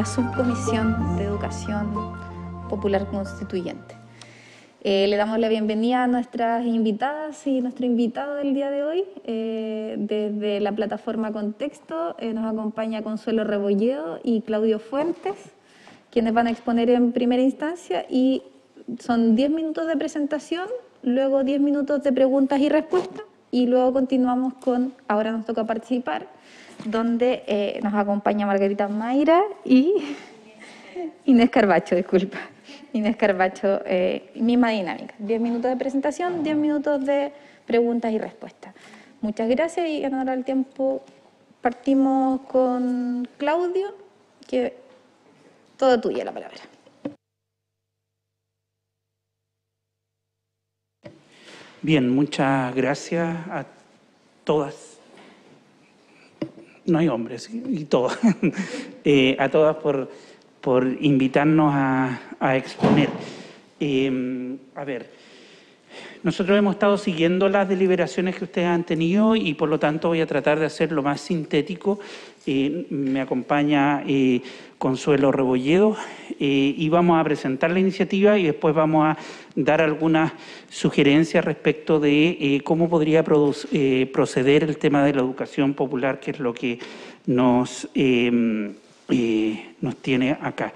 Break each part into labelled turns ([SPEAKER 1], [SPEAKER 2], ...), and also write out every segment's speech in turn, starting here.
[SPEAKER 1] la Subcomisión de Educación Popular Constituyente. Le damos la bienvenida a nuestras invitadas y nuestro invitado del día de hoy. Desde la plataforma Contexto nos acompaña Consuelo Rebolledo y Claudio Fuentes, quienes van a exponer en primera instancia, y son 10 minutos de presentación, luego 10 minutos de preguntas y respuestas, y luego continuamos con Ahora nos toca participar, donde nos acompaña Margarita Mayra y Inés Carbacho, disculpa. Inés Carbacho, misma dinámica. 10 minutos de presentación, 10 minutos de preguntas y respuestas. Muchas gracias y en honor al tiempo partimos con Claudio, que todo tuya la palabra.
[SPEAKER 2] Bien, muchas gracias a todas. No hay hombres, y todas. A todas por invitarnos a exponer. A ver, nosotros hemos estado siguiendo las deliberaciones que ustedes han tenido y por lo tanto voy a tratar de hacer lo más sintético. Me acompaña Consuelo Rebolledo y vamos a presentar la iniciativa y después vamos a dar algunas sugerencias respecto de cómo podría proceder el tema de la educación popular, que es lo que nos tiene acá.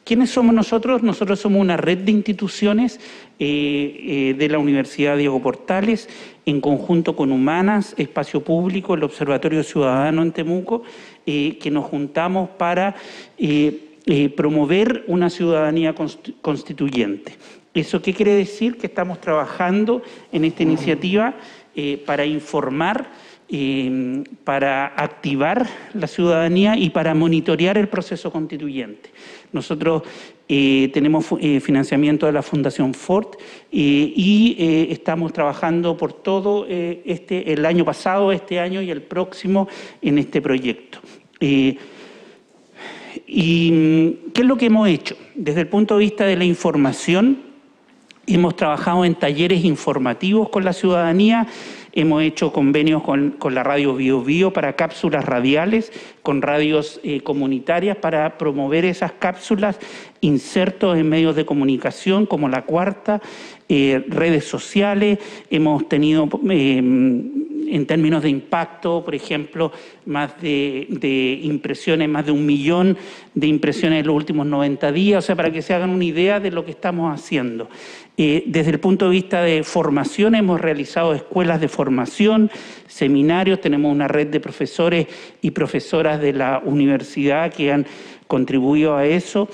[SPEAKER 2] ¿Quiénes somos nosotros? Nosotros somos una red de instituciones de la Universidad Diego Portales, en conjunto con Humanas, Espacio Público, el Observatorio Ciudadano en Temuco, que nos juntamos para promover una ciudadanía constituyente. ¿Eso qué quiere decir? Que estamos trabajando en esta iniciativa para informar, para activar la ciudadanía y para monitorear el proceso constituyente. Nosotros tenemos financiamiento de la Fundación Ford y estamos trabajando por todo el año pasado, este año y el próximo en este proyecto. ¿Y qué es lo que hemos hecho? Desde el punto de vista de la información, hemos trabajado en talleres informativos con la ciudadanía. Hemos hecho convenios con la radio Bio Bio para cápsulas radiales, con radios comunitarias para promover esas cápsulas, insertos en medios de comunicación como La Cuarta, redes sociales. Hemos tenido, en términos de impacto, por ejemplo, más de impresiones, más de 1 millón de impresiones en los últimos 90 días, o sea, para que se hagan una idea de lo que estamos haciendo. Desde el punto de vista de formación, hemos realizado escuelas de formación, seminarios, tenemos una red de profesores y profesoras de la universidad que han contribuido a eso,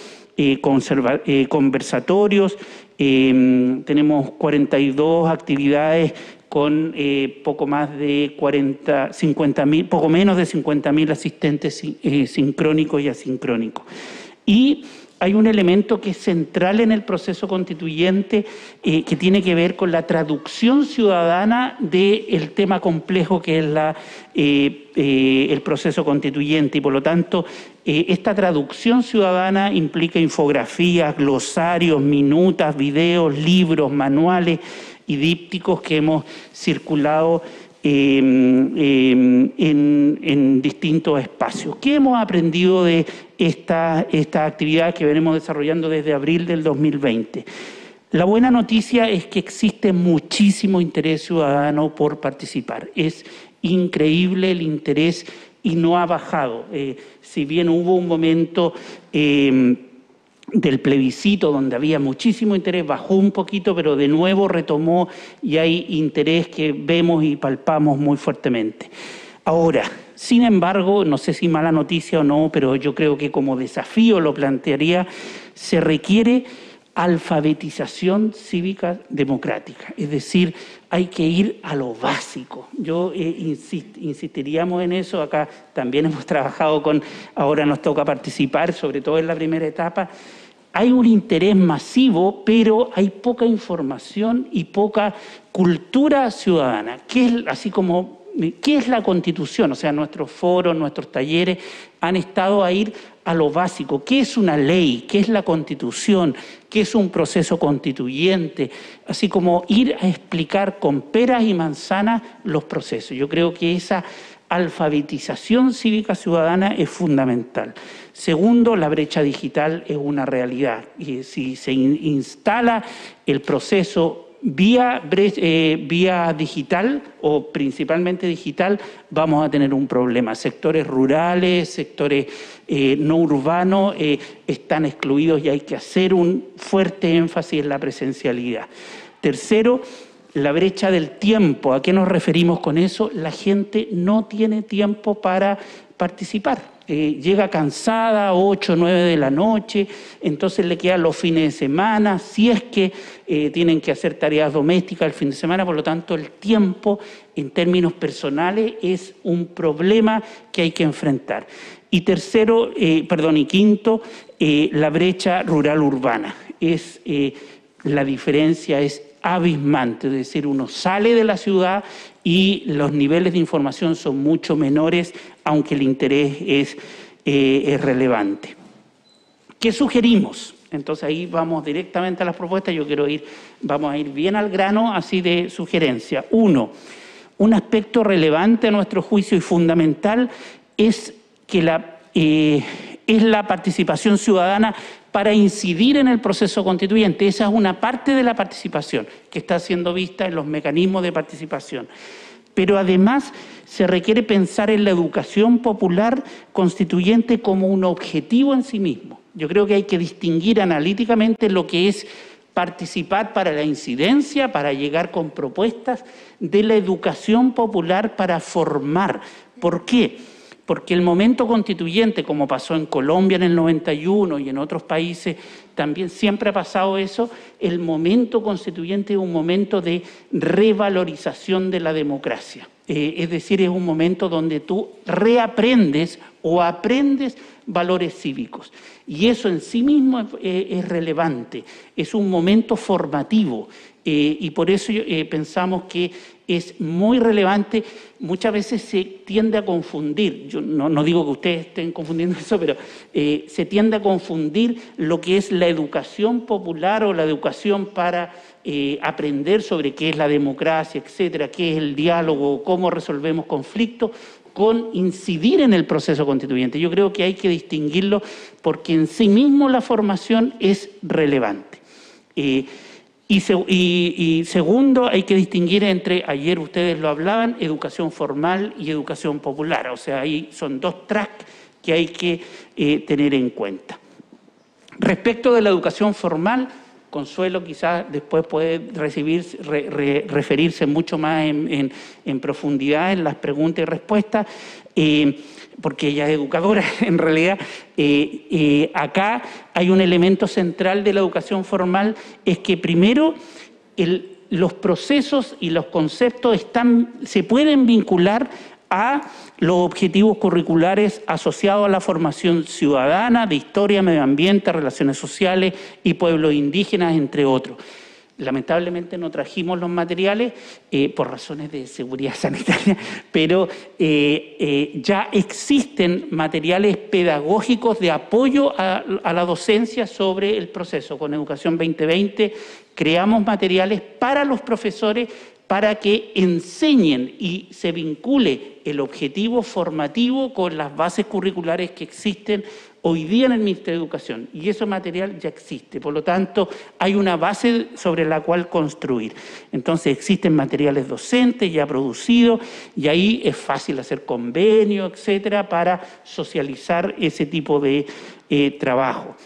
[SPEAKER 2] conversatorios, tenemos 42 actividades con poco menos de 50.000 asistentes sincrónicos y asincrónicos. Y hay un elemento que es central en el proceso constituyente que tiene que ver con la traducción ciudadana del tema complejo que es el proceso constituyente, y por lo tanto esta traducción ciudadana implica infografías, glosarios, minutas, videos, libros, manuales y dípticos que hemos circulado en distintos espacios. ¿Qué hemos aprendido de esta actividad que venimos desarrollando desde abril del 2020? La buena noticia es que existe muchísimo interés ciudadano por participar. Es increíble el interés y no ha bajado. Si bien hubo un momento del plebiscito donde había muchísimo interés, bajó un poquito, pero de nuevo retomó y hay interés que vemos y palpamos muy fuertemente. Ahora, sin embargo, no sé si mala noticia o no, pero yo creo que como desafío lo plantearía, se requiere alfabetización cívica democrática, es decir, hay que ir a lo básico. Yo insistiríamos en eso, acá también hemos trabajado con Ahora nos toca participar, sobre todo en la primera etapa. Hay un interés masivo, pero hay poca información y poca cultura ciudadana, que es así como ¿qué es la Constitución? O sea, nuestros foros, nuestros talleres han estado a ir a lo básico. ¿Qué es una ley? ¿Qué es la Constitución? ¿Qué es un proceso constituyente? Así como ir a explicar con peras y manzanas los procesos. Yo creo que esa alfabetización cívica ciudadana es fundamental. Segundo, la brecha digital es una realidad. Y si se instala el proceso vía digital o principalmente digital, vamos a tener un problema. Sectores rurales, sectores no urbanos están excluidos y hay que hacer un fuerte énfasis en la presencialidad. Tercero, la brecha del tiempo. ¿A qué nos referimos con eso? La gente no tiene tiempo para participar. Llega cansada, 8 o 9 de la noche, entonces le quedan los fines de semana, si es que tienen que hacer tareas domésticas el fin de semana, por lo tanto el tiempo en términos personales es un problema que hay que enfrentar. Y quinto, la brecha rural-urbana. La diferencia es abismante, es decir, uno sale de la ciudad y los niveles de información son mucho menores, aunque el interés es relevante. ¿Qué sugerimos? Entonces ahí vamos directamente a las propuestas, vamos a ir bien al grano, así de sugerencia. Uno, un aspecto relevante a nuestro juicio y fundamental es que la participación ciudadana para incidir en el proceso constituyente. Esa es una parte de la participación que está siendo vista en los mecanismos de participación. Pero además se requiere pensar en la educación popular constituyente como un objetivo en sí mismo. Yo creo que hay que distinguir analíticamente lo que es participar para la incidencia, para llegar con propuestas, de la educación popular para formar. ¿Por qué? Porque el momento constituyente, como pasó en Colombia en el 91 y en otros países, también siempre ha pasado eso, el momento constituyente es un momento de revalorización de la democracia. Es decir, es un momento donde tú reaprendes o aprendes valores cívicos. Y eso en sí mismo es relevante, es un momento formativo. Y por eso pensamos que es muy relevante. Muchas veces se tiende a confundir, yo no digo que ustedes estén confundiendo eso, pero se tiende a confundir lo que es la educación popular o la educación para aprender sobre qué es la democracia, etcétera, qué es el diálogo, cómo resolvemos conflictos, con incidir en el proceso constituyente. Yo creo que hay que distinguirlo porque en sí mismo la formación es relevante. Y segundo, hay que distinguir entre, ayer ustedes lo hablaban, educación formal y educación popular. O sea, ahí son dos tracks que hay que tener en cuenta. Respecto de la educación formal, Consuelo quizás después puede referirse mucho más en profundidad en las preguntas y respuestas, porque ella es educadora en realidad. Acá hay un elemento central de la educación formal, es que primero los procesos y los conceptos se pueden vincular a los objetivos curriculares asociados a la formación ciudadana de historia, medio ambiente, relaciones sociales y pueblos indígenas, entre otros. Lamentablemente no trajimos los materiales por razones de seguridad sanitaria, pero ya existen materiales pedagógicos de apoyo a la docencia sobre el proceso. Con Educación 2020 creamos materiales para los profesores para que enseñen y se vincule el objetivo formativo con las bases curriculares que existen hoy día en el Ministerio de Educación. Y ese material ya existe, por lo tanto hay una base sobre la cual construir. Entonces existen materiales docentes ya producidos y ahí es fácil hacer convenios, etcétera, para socializar ese tipo de trabajo.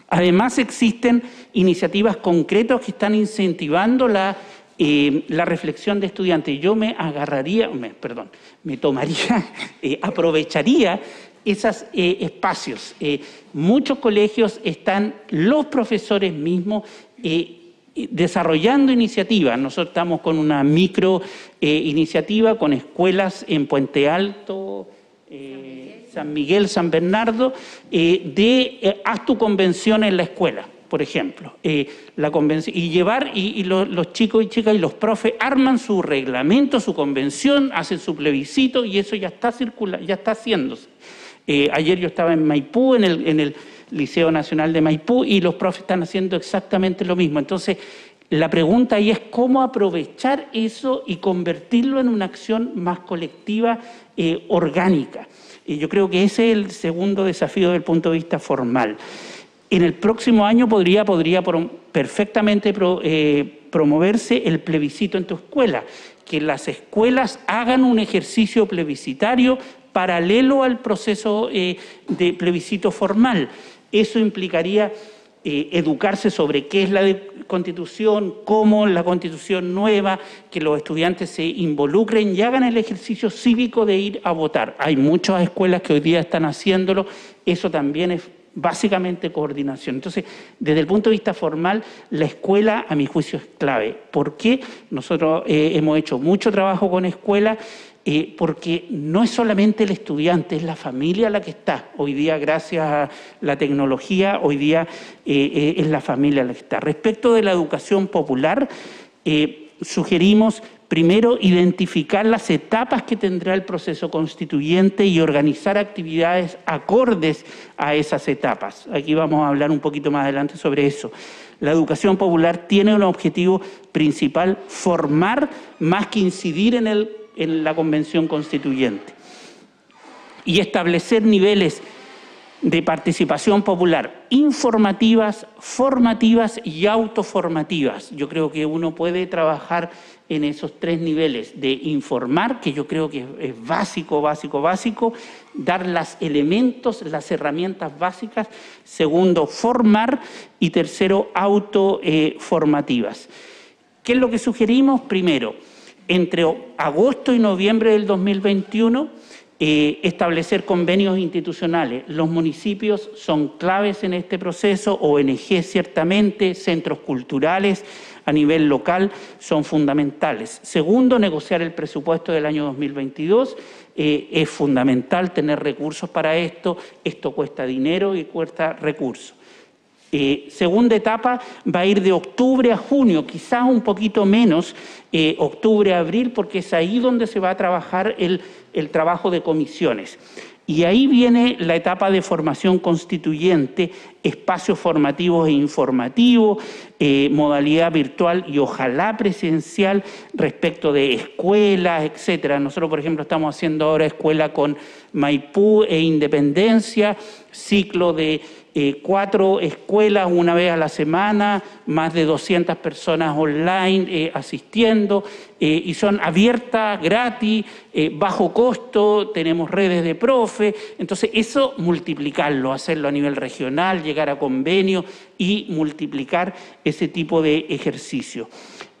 [SPEAKER 2] Además existen iniciativas concretas que están incentivando la reflexión de estudiantes. Yo aprovecharía esos espacios. Muchos colegios están los profesores mismos desarrollando iniciativas. Nosotros estamos con una micro iniciativa con escuelas en Puente Alto, San Miguel, San Bernardo, haz tu convención en la escuela, por ejemplo, la convención, y los chicos y chicas y los profes arman su reglamento, su convención, hacen su plebiscito y eso ya está ya está haciéndose. Ayer yo estaba en Maipú, en el Liceo Nacional de Maipú, y los profes están haciendo exactamente lo mismo. Entonces, La pregunta ahí es cómo aprovechar eso y convertirlo en una acción más colectiva, orgánica. Y yo creo que ese es el segundo desafío desde el punto de vista formal. En el próximo año podría perfectamente promoverse el plebiscito en tu escuela, que las escuelas hagan un ejercicio plebiscitario paralelo al proceso de plebiscito formal. Eso implicaría educarse sobre qué es la Constitución, cómo la Constitución nueva, que los estudiantes se involucren y hagan el ejercicio cívico de ir a votar. Hay muchas escuelas que hoy día están haciéndolo, eso también es básicamente coordinación. Entonces, desde el punto de vista formal, la escuela, a mi juicio, es clave. ¿Por qué? Nosotros hemos hecho mucho trabajo con escuelas, porque no es solamente el estudiante, es la familia la que está. Hoy día, gracias a la tecnología, hoy día es la familia la que está. Respecto de la educación popular, sugerimos primero identificar las etapas que tendrá el proceso constituyente y organizar actividades acordes a esas etapas. Aquí vamos a hablar un poquito más adelante sobre eso. La educación popular tiene un objetivo principal, formar más que incidir en la Convención Constituyente y establecer niveles de participación popular informativas, formativas y autoformativas. Yo creo que uno puede trabajar en esos tres niveles de informar, que yo creo que es básico, dar los elementos, las herramientas básicas. Segundo, formar. Y tercero, autoformativas. ¿Qué es lo que sugerimos? Primero, entre agosto y noviembre del 2021, establecer convenios institucionales. Los municipios son claves en este proceso, ONG ciertamente, centros culturales a nivel local son fundamentales. Segundo, negociar el presupuesto del año 2022. Es fundamental tener recursos para esto. Esto cuesta dinero y cuesta recursos. Segunda etapa va a ir de octubre a junio, quizás un poquito menos, octubre a abril, porque es ahí donde se va a trabajar el trabajo de comisiones. Y ahí viene la etapa de formación constituyente, espacios formativos e informativos, modalidad virtual y ojalá presencial respecto de escuelas, etcétera. Nosotros, por ejemplo, estamos haciendo ahora escuela con Maipú e Independencia, ciclo de 4 escuelas una vez a la semana, más de 200 personas online asistiendo, y son abiertas, gratis, bajo costo, tenemos redes de profe. Entonces eso multiplicarlo, hacerlo a nivel regional, llegar a convenio y multiplicar ese tipo de ejercicio.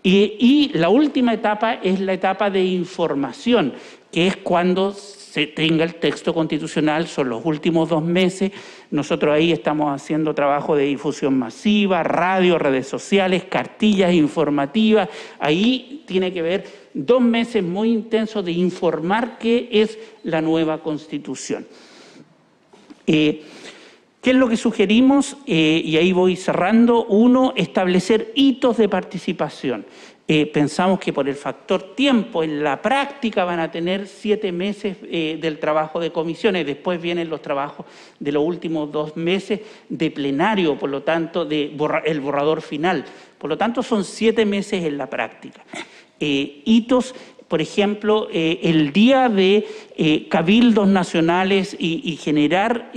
[SPEAKER 2] Y la última etapa es la etapa de información, que es cuando se tenga el texto constitucional, son los últimos 2 meses. Nosotros ahí estamos haciendo trabajo de difusión masiva, radio, redes sociales, cartillas informativas. Ahí tiene que ver 2 meses muy intensos de informar qué es la nueva Constitución. ¿Qué es lo que sugerimos? Y ahí voy cerrando. 1, establecer hitos de participación. Pensamos que por el factor tiempo, en la práctica van a tener 7 meses del trabajo de comisiones, después vienen los trabajos de los últimos 2 meses de plenario, por lo tanto, el borrador final. Por lo tanto, son 7 meses en la práctica. Hitos, por ejemplo, el día de cabildos nacionales y generar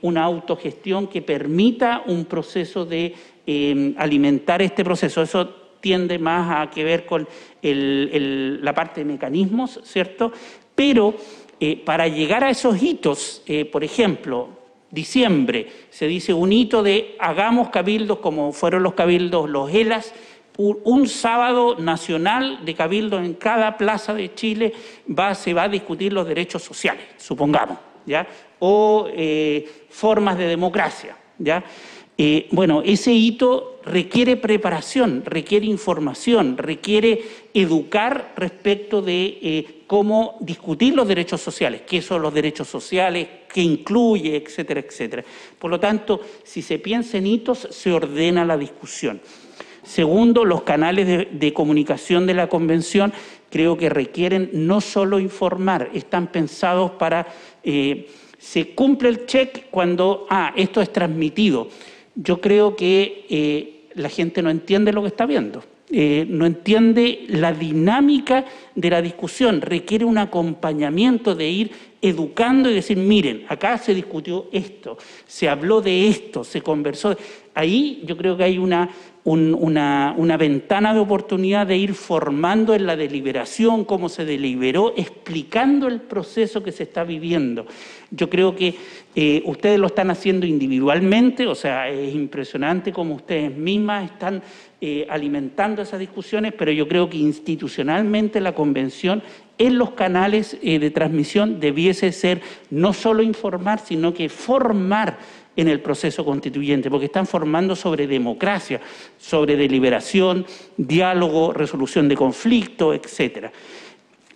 [SPEAKER 2] una autogestión que permita un proceso de alimentar este proceso. Eso tiende más a que ver con la parte de mecanismos, ¿cierto? Pero para llegar a esos hitos, por ejemplo, diciembre, se dice un hito de hagamos cabildos como fueron los cabildos, los ELAS, un sábado nacional de cabildos en cada plaza de Chile se va a discutir los derechos sociales, supongamos, ¿ya? O formas de democracia, ¿ya? Bueno, ese hito requiere preparación, requiere información, requiere educar respecto de cómo discutir los derechos sociales, qué son los derechos sociales, qué incluye, etcétera, etcétera. Por lo tanto, si se piensa en hitos, se ordena la discusión. Segundo, los canales de comunicación de la Convención creo que requieren no solo informar, están pensados para... se cumple el check cuando, esto es transmitido. Yo creo que la gente no entiende lo que está viendo. no entiende la dinámica de la discusión, requiere un acompañamiento de ir educando y decir, miren, acá se discutió esto, se habló de esto, se conversó. Ahí yo creo que hay una ventana de oportunidad de ir formando en la deliberación, cómo se deliberó, explicando el proceso que se está viviendo. Yo creo que ustedes lo están haciendo individualmente, o sea, es impresionante cómo ustedes mismas están alimentando esas discusiones, pero yo creo que institucionalmente la convención en los canales de transmisión debiese ser no solo informar, sino que formar en el proceso constituyente, porque están formando sobre democracia, sobre deliberación, diálogo, resolución de conflictos, etc.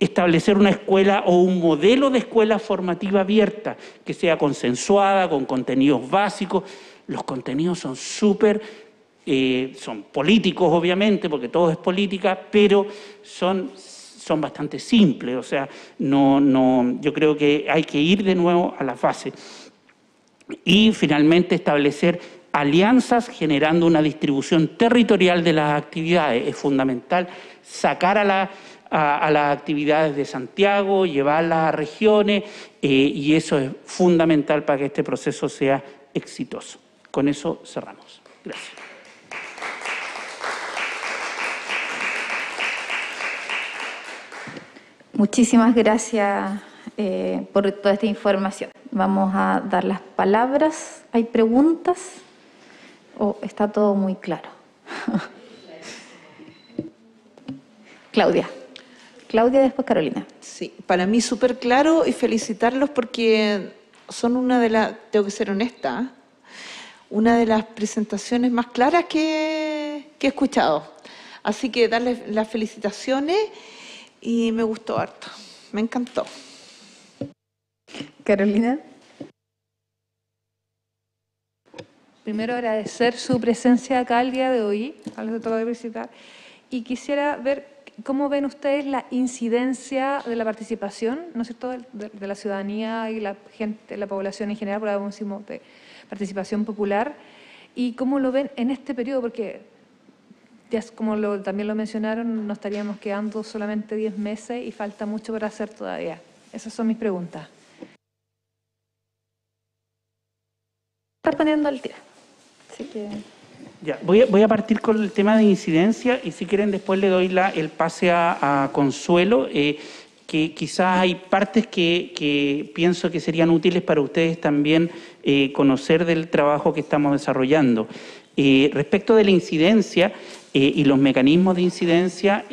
[SPEAKER 2] Establecer una escuela o un modelo de escuela formativa abierta, que sea consensuada, con contenidos básicos. Los contenidos son son políticos obviamente, porque todo es política, pero son bastante simples, o sea, yo creo que hay que ir de nuevo a la base. Y finalmente establecer alianzas generando una distribución territorial de las actividades. Es fundamental sacar a las actividades de Santiago, llevarlas a regiones, y eso es fundamental para que este proceso sea exitoso. Con eso cerramos. Gracias.
[SPEAKER 1] Muchísimas gracias por toda esta información. Vamos a dar las palabras. ¿Hay preguntas? ¿O está todo muy claro? Claudia, después Carolina.
[SPEAKER 3] Sí, para mí súper claro y felicitarlos porque son tengo que ser honesta, una de las presentaciones más claras que he escuchado. Así que darles las felicitaciones y me gustó harto, me encantó.
[SPEAKER 1] Carolina.
[SPEAKER 4] Primero agradecer su presencia acá el día de hoy, a los que toca visitar, y quisiera ver cómo ven ustedes la incidencia de la participación, ¿no es cierto?, de la ciudadanía y la gente, la población en general, por algo decimos de participación popular, y cómo lo ven en este periodo, porque ya como también lo mencionaron, nos estaríamos quedando solamente 10 meses y falta mucho por hacer todavía. Esas son mis preguntas.
[SPEAKER 1] Respondiendo al tiro. Así que...
[SPEAKER 2] Ya, voy a partir con el tema de incidencia y si quieren después le doy el pase a Consuelo, que quizás hay partes que pienso que serían útiles para ustedes también conocer del trabajo que estamos desarrollando. Respecto de la incidencia y los mecanismos de incidencia,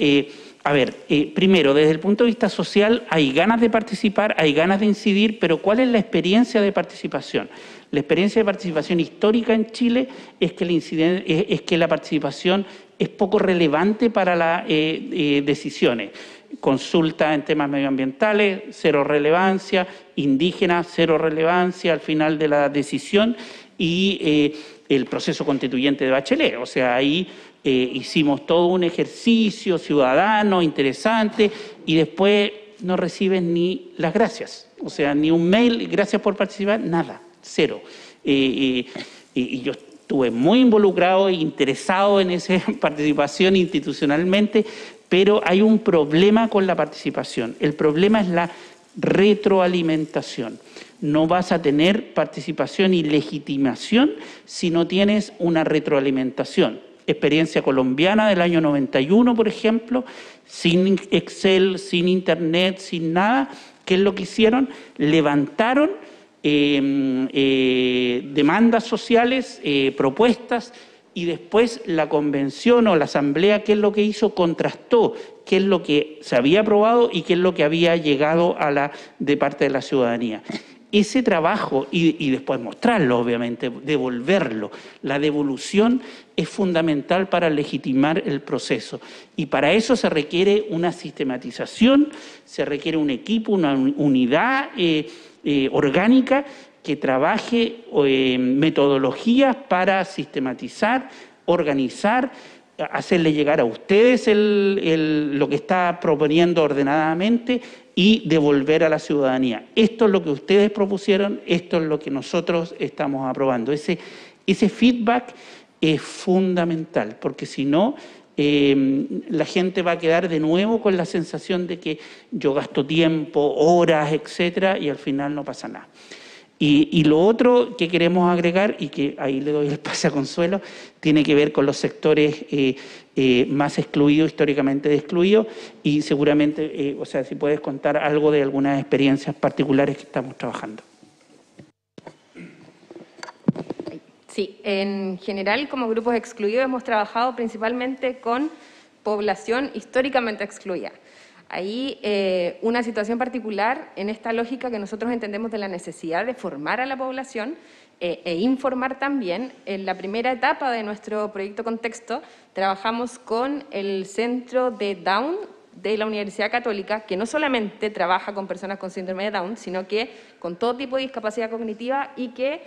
[SPEAKER 2] primero, desde el punto de vista social hay ganas de participar, hay ganas de incidir, pero ¿cuál es la experiencia de participación? La experiencia de participación histórica en Chile es que la participación es poco relevante para las decisiones. Consulta en temas medioambientales, cero relevancia, indígenas, cero relevancia al final de la decisión y el proceso constituyente de Bachelet. O sea, ahí hicimos todo un ejercicio ciudadano interesante y después no reciben ni las gracias. O sea, ni un mail, gracias por participar, nada. Cero. Y yo estuve muy involucrado e interesado en esa participación institucionalmente, pero hay un problema con la participación. El problema es la retroalimentación. No vas a tener participación y legitimación si no tienes una retroalimentación. Experiencia colombiana del año 91, por ejemplo, sin Excel, sin Internet, sin nada. ¿Qué es lo que hicieron? Levantaron demandas sociales, propuestas, y después la convención o la asamblea, ¿qué es lo que hizo? Contrastó qué es lo que se había aprobado y qué es lo que había llegado de parte de la ciudadanía. Ese trabajo, y después mostrarlo, obviamente, devolverlo. La devolución es fundamental para legitimar el proceso. Y para eso se requiere una sistematización, se requiere un equipo, una unidad orgánica que trabaje metodologías para sistematizar, organizar, hacerle llegar a ustedes lo que está proponiendo ordenadamente y devolver a la ciudadanía. Esto es lo que ustedes propusieron, esto es lo que nosotros estamos aprobando. Ese feedback es fundamental, porque si no, la gente va a quedar de nuevo con la sensación de que yo gasto tiempo, horas, etcétera, y al final no pasa nada. Y lo otro que queremos agregar, y que ahí le doy el pase a Consuelo, tiene que ver con los sectores más excluidos, históricamente excluidos, y seguramente, o sea, si puedes contar algo de algunas experiencias particulares que estamos trabajando.
[SPEAKER 5] Sí, en general, como grupos excluidos, hemos trabajado principalmente con población históricamente excluida. Ahí una situación particular en esta lógica que nosotros entendemos de la necesidad de formar a la población e informar también. En la primera etapa de nuestro proyecto Contexto trabajamos con el Centro de Down de la Universidad Católica, que no solamente trabaja con personas con síndrome de Down, sino que con todo tipo de discapacidad cognitiva y que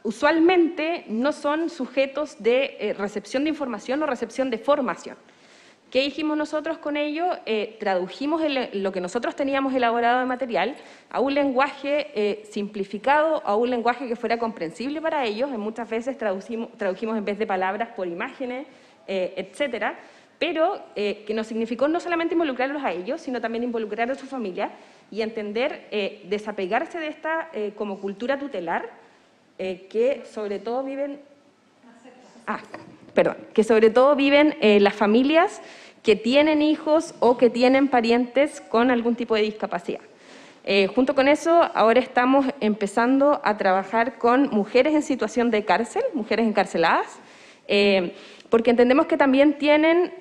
[SPEAKER 5] usualmente no son sujetos de recepción de información o recepción de formación. ¿Qué hicimos nosotros con ello? Tradujimos lo que nosotros teníamos elaborado de material a un lenguaje simplificado, a un lenguaje que fuera comprensible para ellos. Muchas veces tradujimos en vez de palabras por imágenes, etcétera, pero que nos significó no solamente involucrarlos a ellos, sino también involucrar a su familia y entender, desapegarse de esta como cultura tutelar que sobre todo viven... que sobre todo viven las familias que tienen hijos o que tienen parientes con algún tipo de discapacidad. Junto con eso, ahora estamos empezando a trabajar con mujeres en situación de cárcel, mujeres encarceladas, porque entendemos que también tienen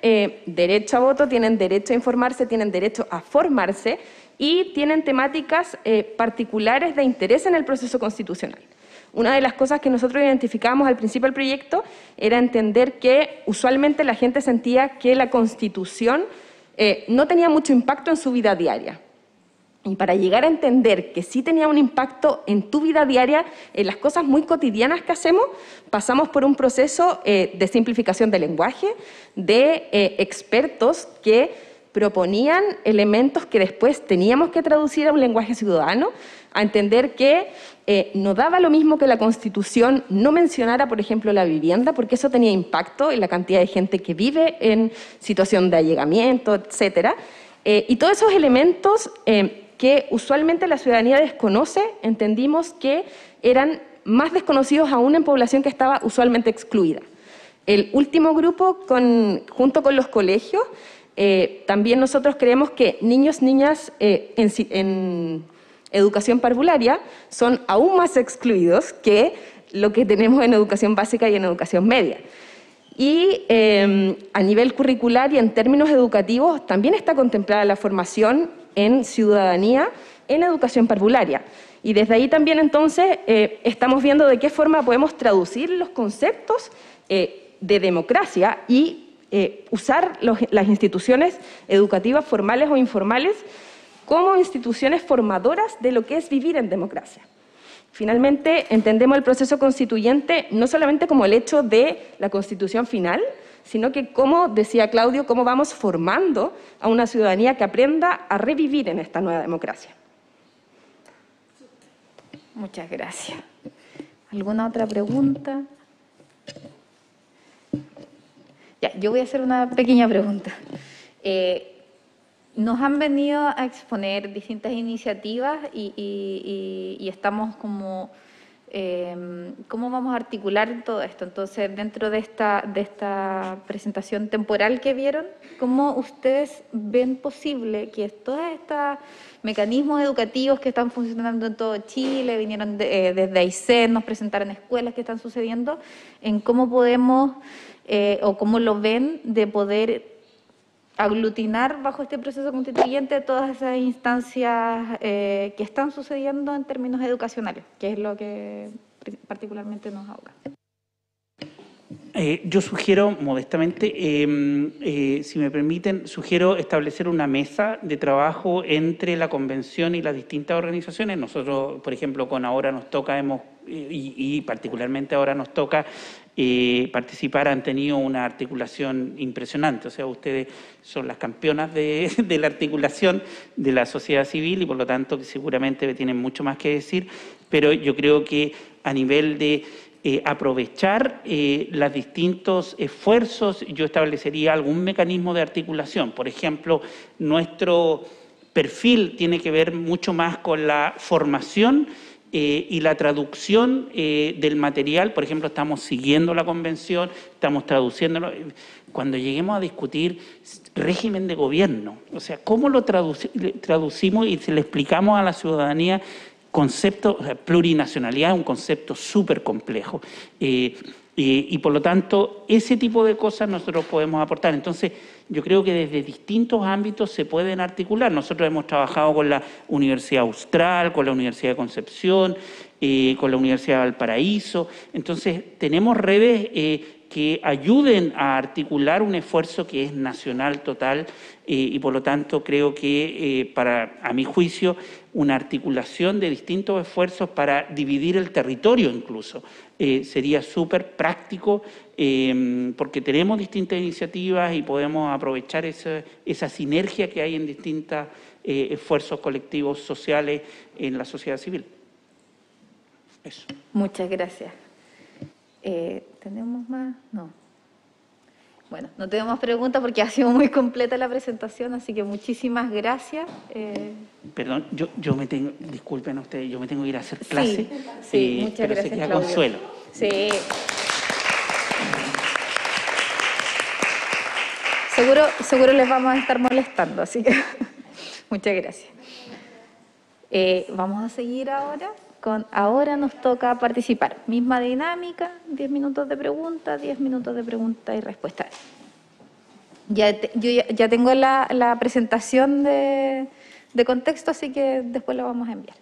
[SPEAKER 5] derecho a voto, tienen derecho a informarse, tienen derecho a formarse y tienen temáticas particulares de interés en el proceso constitucional. Una de las cosas que nosotros identificábamos al principio del proyecto era entender que usualmente la gente sentía que la Constitución no tenía mucho impacto en su vida diaria. Y para llegar a entender que sí tenía un impacto en tu vida diaria, en las cosas muy cotidianas que hacemos, pasamos por un proceso de simplificación del lenguaje, de expertos que proponían elementos que después teníamos que traducir a un lenguaje ciudadano, a entender que no daba lo mismo que la Constitución no mencionara, por ejemplo, la vivienda, porque eso tenía impacto en la cantidad de gente que vive en situación de allegamiento, etcétera. Y todos esos elementos que usualmente la ciudadanía desconoce, entendimos que eran más desconocidos aún en población que estaba usualmente excluida. El último grupo, junto con los colegios, también nosotros creemos que niños, niñas en educación parvularia son aún más excluidos que lo que tenemos en educación básica y en educación media. Y a nivel curricular y en términos educativos también está contemplada la formación en ciudadanía en educación parvularia. Y desde ahí también entonces estamos viendo de qué forma podemos traducir los conceptos de democracia y usar las instituciones educativas formales o informales como instituciones formadoras de lo que es vivir en democracia. Finalmente, entendemos el proceso constituyente no solamente como el hecho de la Constitución final, sino que, como decía Claudio, cómo vamos formando a una ciudadanía que aprenda a revivir en esta nueva democracia.
[SPEAKER 1] Muchas gracias. ¿Alguna otra pregunta? Ya, yo voy a hacer una pequeña pregunta. Nos han venido a exponer distintas iniciativas y estamos como, ¿cómo vamos a articular todo esto? Entonces, dentro de esta presentación temporal que vieron, ¿cómo ustedes ven posible que todos estos mecanismos educativos que están funcionando en todo Chile, vinieron desde AICED, nos presentaron escuelas que están sucediendo, en cómo podemos o cómo lo ven de poder aglutinar bajo este proceso constituyente todas esas instancias que están sucediendo en términos educacionales, que es lo que particularmente nos ahoga?
[SPEAKER 2] Yo sugiero, modestamente, si me permiten, sugiero establecer una mesa de trabajo entre la convención y las distintas organizaciones. Nosotros, por ejemplo, con Ahora Nos Toca, y particularmente ahora nos toca participar, han tenido una articulación impresionante. O sea, ustedes son las campeonas de la articulación de la sociedad civil y por lo tanto que seguramente tienen mucho más que decir, pero yo creo que a nivel de aprovechar los distintos esfuerzos. Yo establecería algún mecanismo de articulación. Por ejemplo, nuestro perfil tiene que ver mucho más con la formación y la traducción del material. Por ejemplo, estamos siguiendo la convención, estamos traduciéndolo. Cuando lleguemos a discutir régimen de gobierno, o sea, ¿cómo lo traducimos y se le explicamos a la ciudadanía concepto? O sea, plurinacionalidad es un concepto súper complejo. Y por lo tanto, ese tipo de cosas nosotros podemos aportar. Entonces, yo creo que desde distintos ámbitos se pueden articular. Nosotros hemos trabajado con la Universidad Austral, con la Universidad de Concepción, con la Universidad de Valparaíso. Entonces, tenemos redes que ayuden a articular un esfuerzo que es nacional total y por lo tanto creo que a mi juicio una articulación de distintos esfuerzos para dividir el territorio incluso sería súper práctico porque tenemos distintas iniciativas y podemos aprovechar esa sinergia que hay en distintos esfuerzos colectivos sociales en la sociedad civil. Eso.
[SPEAKER 1] Muchas gracias. ¿Tenemos más? No. Bueno, no tenemos preguntas porque ha sido muy completa la presentación, así que muchísimas gracias.
[SPEAKER 2] Perdón, yo me tengo, disculpen a ustedes, yo me tengo que ir a hacer clase.
[SPEAKER 1] Sí, muchas
[SPEAKER 2] pero
[SPEAKER 1] gracias,
[SPEAKER 2] sería
[SPEAKER 1] Claudio.
[SPEAKER 2] Consuelo.
[SPEAKER 1] Sí. Seguro les vamos a estar molestando, así que muchas gracias. Vamos a seguir ahora. Ahora nos toca participar. Misma dinámica, 10 minutos de pregunta, 10 minutos de pregunta y respuesta. Yo ya tengo la presentación de contexto, así que después la vamos a enviar.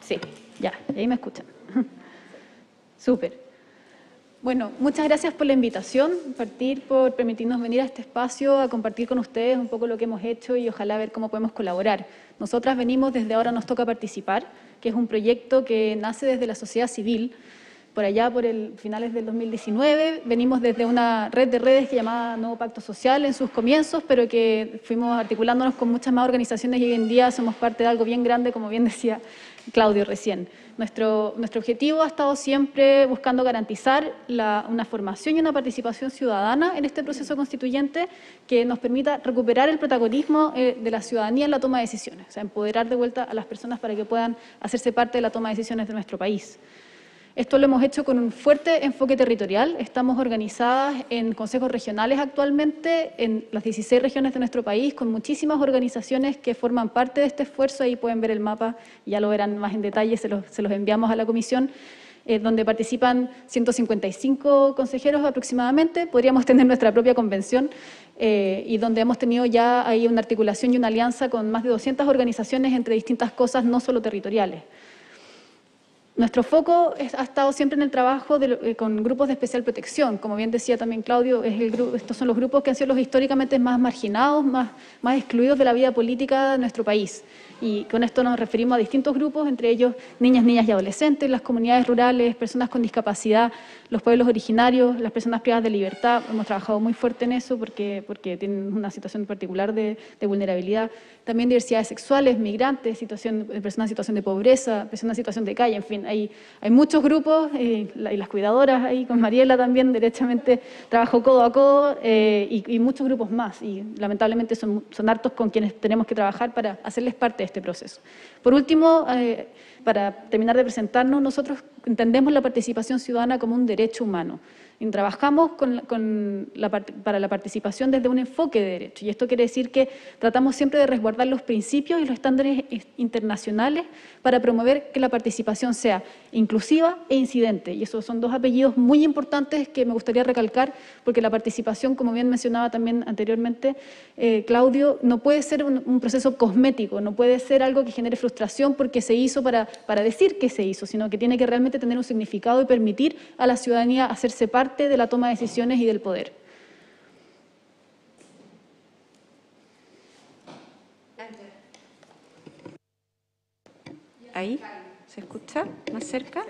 [SPEAKER 1] Sí, ya, ahí me escuchan. Súper.
[SPEAKER 6] Bueno, muchas gracias por la invitación, por permitirnos venir a este espacio a compartir con ustedes un poco lo que hemos hecho y ojalá ver cómo podemos colaborar. Nosotras venimos desde Ahora Nos Toca Participar, que es un proyecto que nace desde la sociedad civil. Por allá, por finales del 2019, venimos desde una red de redes que llamaba Nuevo Pacto Social en sus comienzos, pero que fuimos articulándonos con muchas más organizaciones y hoy en día somos parte de algo bien grande, como bien decía Claudio recién. Nuestro objetivo ha estado siempre buscando garantizar una formación y una participación ciudadana en este proceso constituyente que nos permita recuperar el protagonismo de la ciudadanía en la toma de decisiones, o sea, empoderar de vuelta a las personas para que puedan hacerse parte de la toma de decisiones de nuestro país. Esto lo hemos hecho con un fuerte enfoque territorial. Estamos organizadas en consejos regionales actualmente en las 16 regiones de nuestro país, con muchísimas organizaciones que forman parte de este esfuerzo. Ahí pueden ver el mapa, ya lo verán más en detalle, se los enviamos a la comisión, donde participan 155 consejeros aproximadamente. Podríamos tener nuestra propia convención y donde hemos tenido ya ahí una articulación y una alianza con más de 200 organizaciones entre distintas cosas, no solo territoriales. Nuestro foco ha estado siempre en el trabajo con grupos de especial protección. Como bien decía también Claudio, estos son los grupos que han sido los históricamente más marginados, más excluidos de la vida política de nuestro país. Y con esto nos referimos a distintos grupos, entre ellos niñas, niñas y adolescentes, las comunidades rurales, personas con discapacidad, los pueblos originarios, las personas privadas de libertad. Hemos trabajado muy fuerte en eso porque tienen una situación particular de vulnerabilidad. También diversidades sexuales, migrantes, personas en situación de pobreza, personas en situación de calle, en fin. Hay muchos grupos y las cuidadoras ahí con Mariela también, derechamente trabajo codo a codo y muchos grupos más. Y lamentablemente son hartos con quienes tenemos que trabajar para hacerles parte de este proceso. Por último, para terminar de presentarnos, nosotros entendemos la participación ciudadana como un derecho humano. Y trabajamos para la participación desde un enfoque de derecho. Y esto quiere decir que tratamos siempre de resguardar los principios y los estándares internacionales para promover que la participación sea inclusiva e incidente. Y esos son dos apellidos muy importantes que me gustaría recalcar, porque la participación, como bien mencionaba también anteriormente Claudio, no puede ser un proceso cosmético, no puede ser algo que genere frustración porque se hizo para decir que se hizo, sino que tiene que realmente tener un significado y permitir a la ciudadanía hacerse parte de la toma de decisiones y del poder.
[SPEAKER 5] ¿Ahí? ¿Se escucha? ¿Más cerca?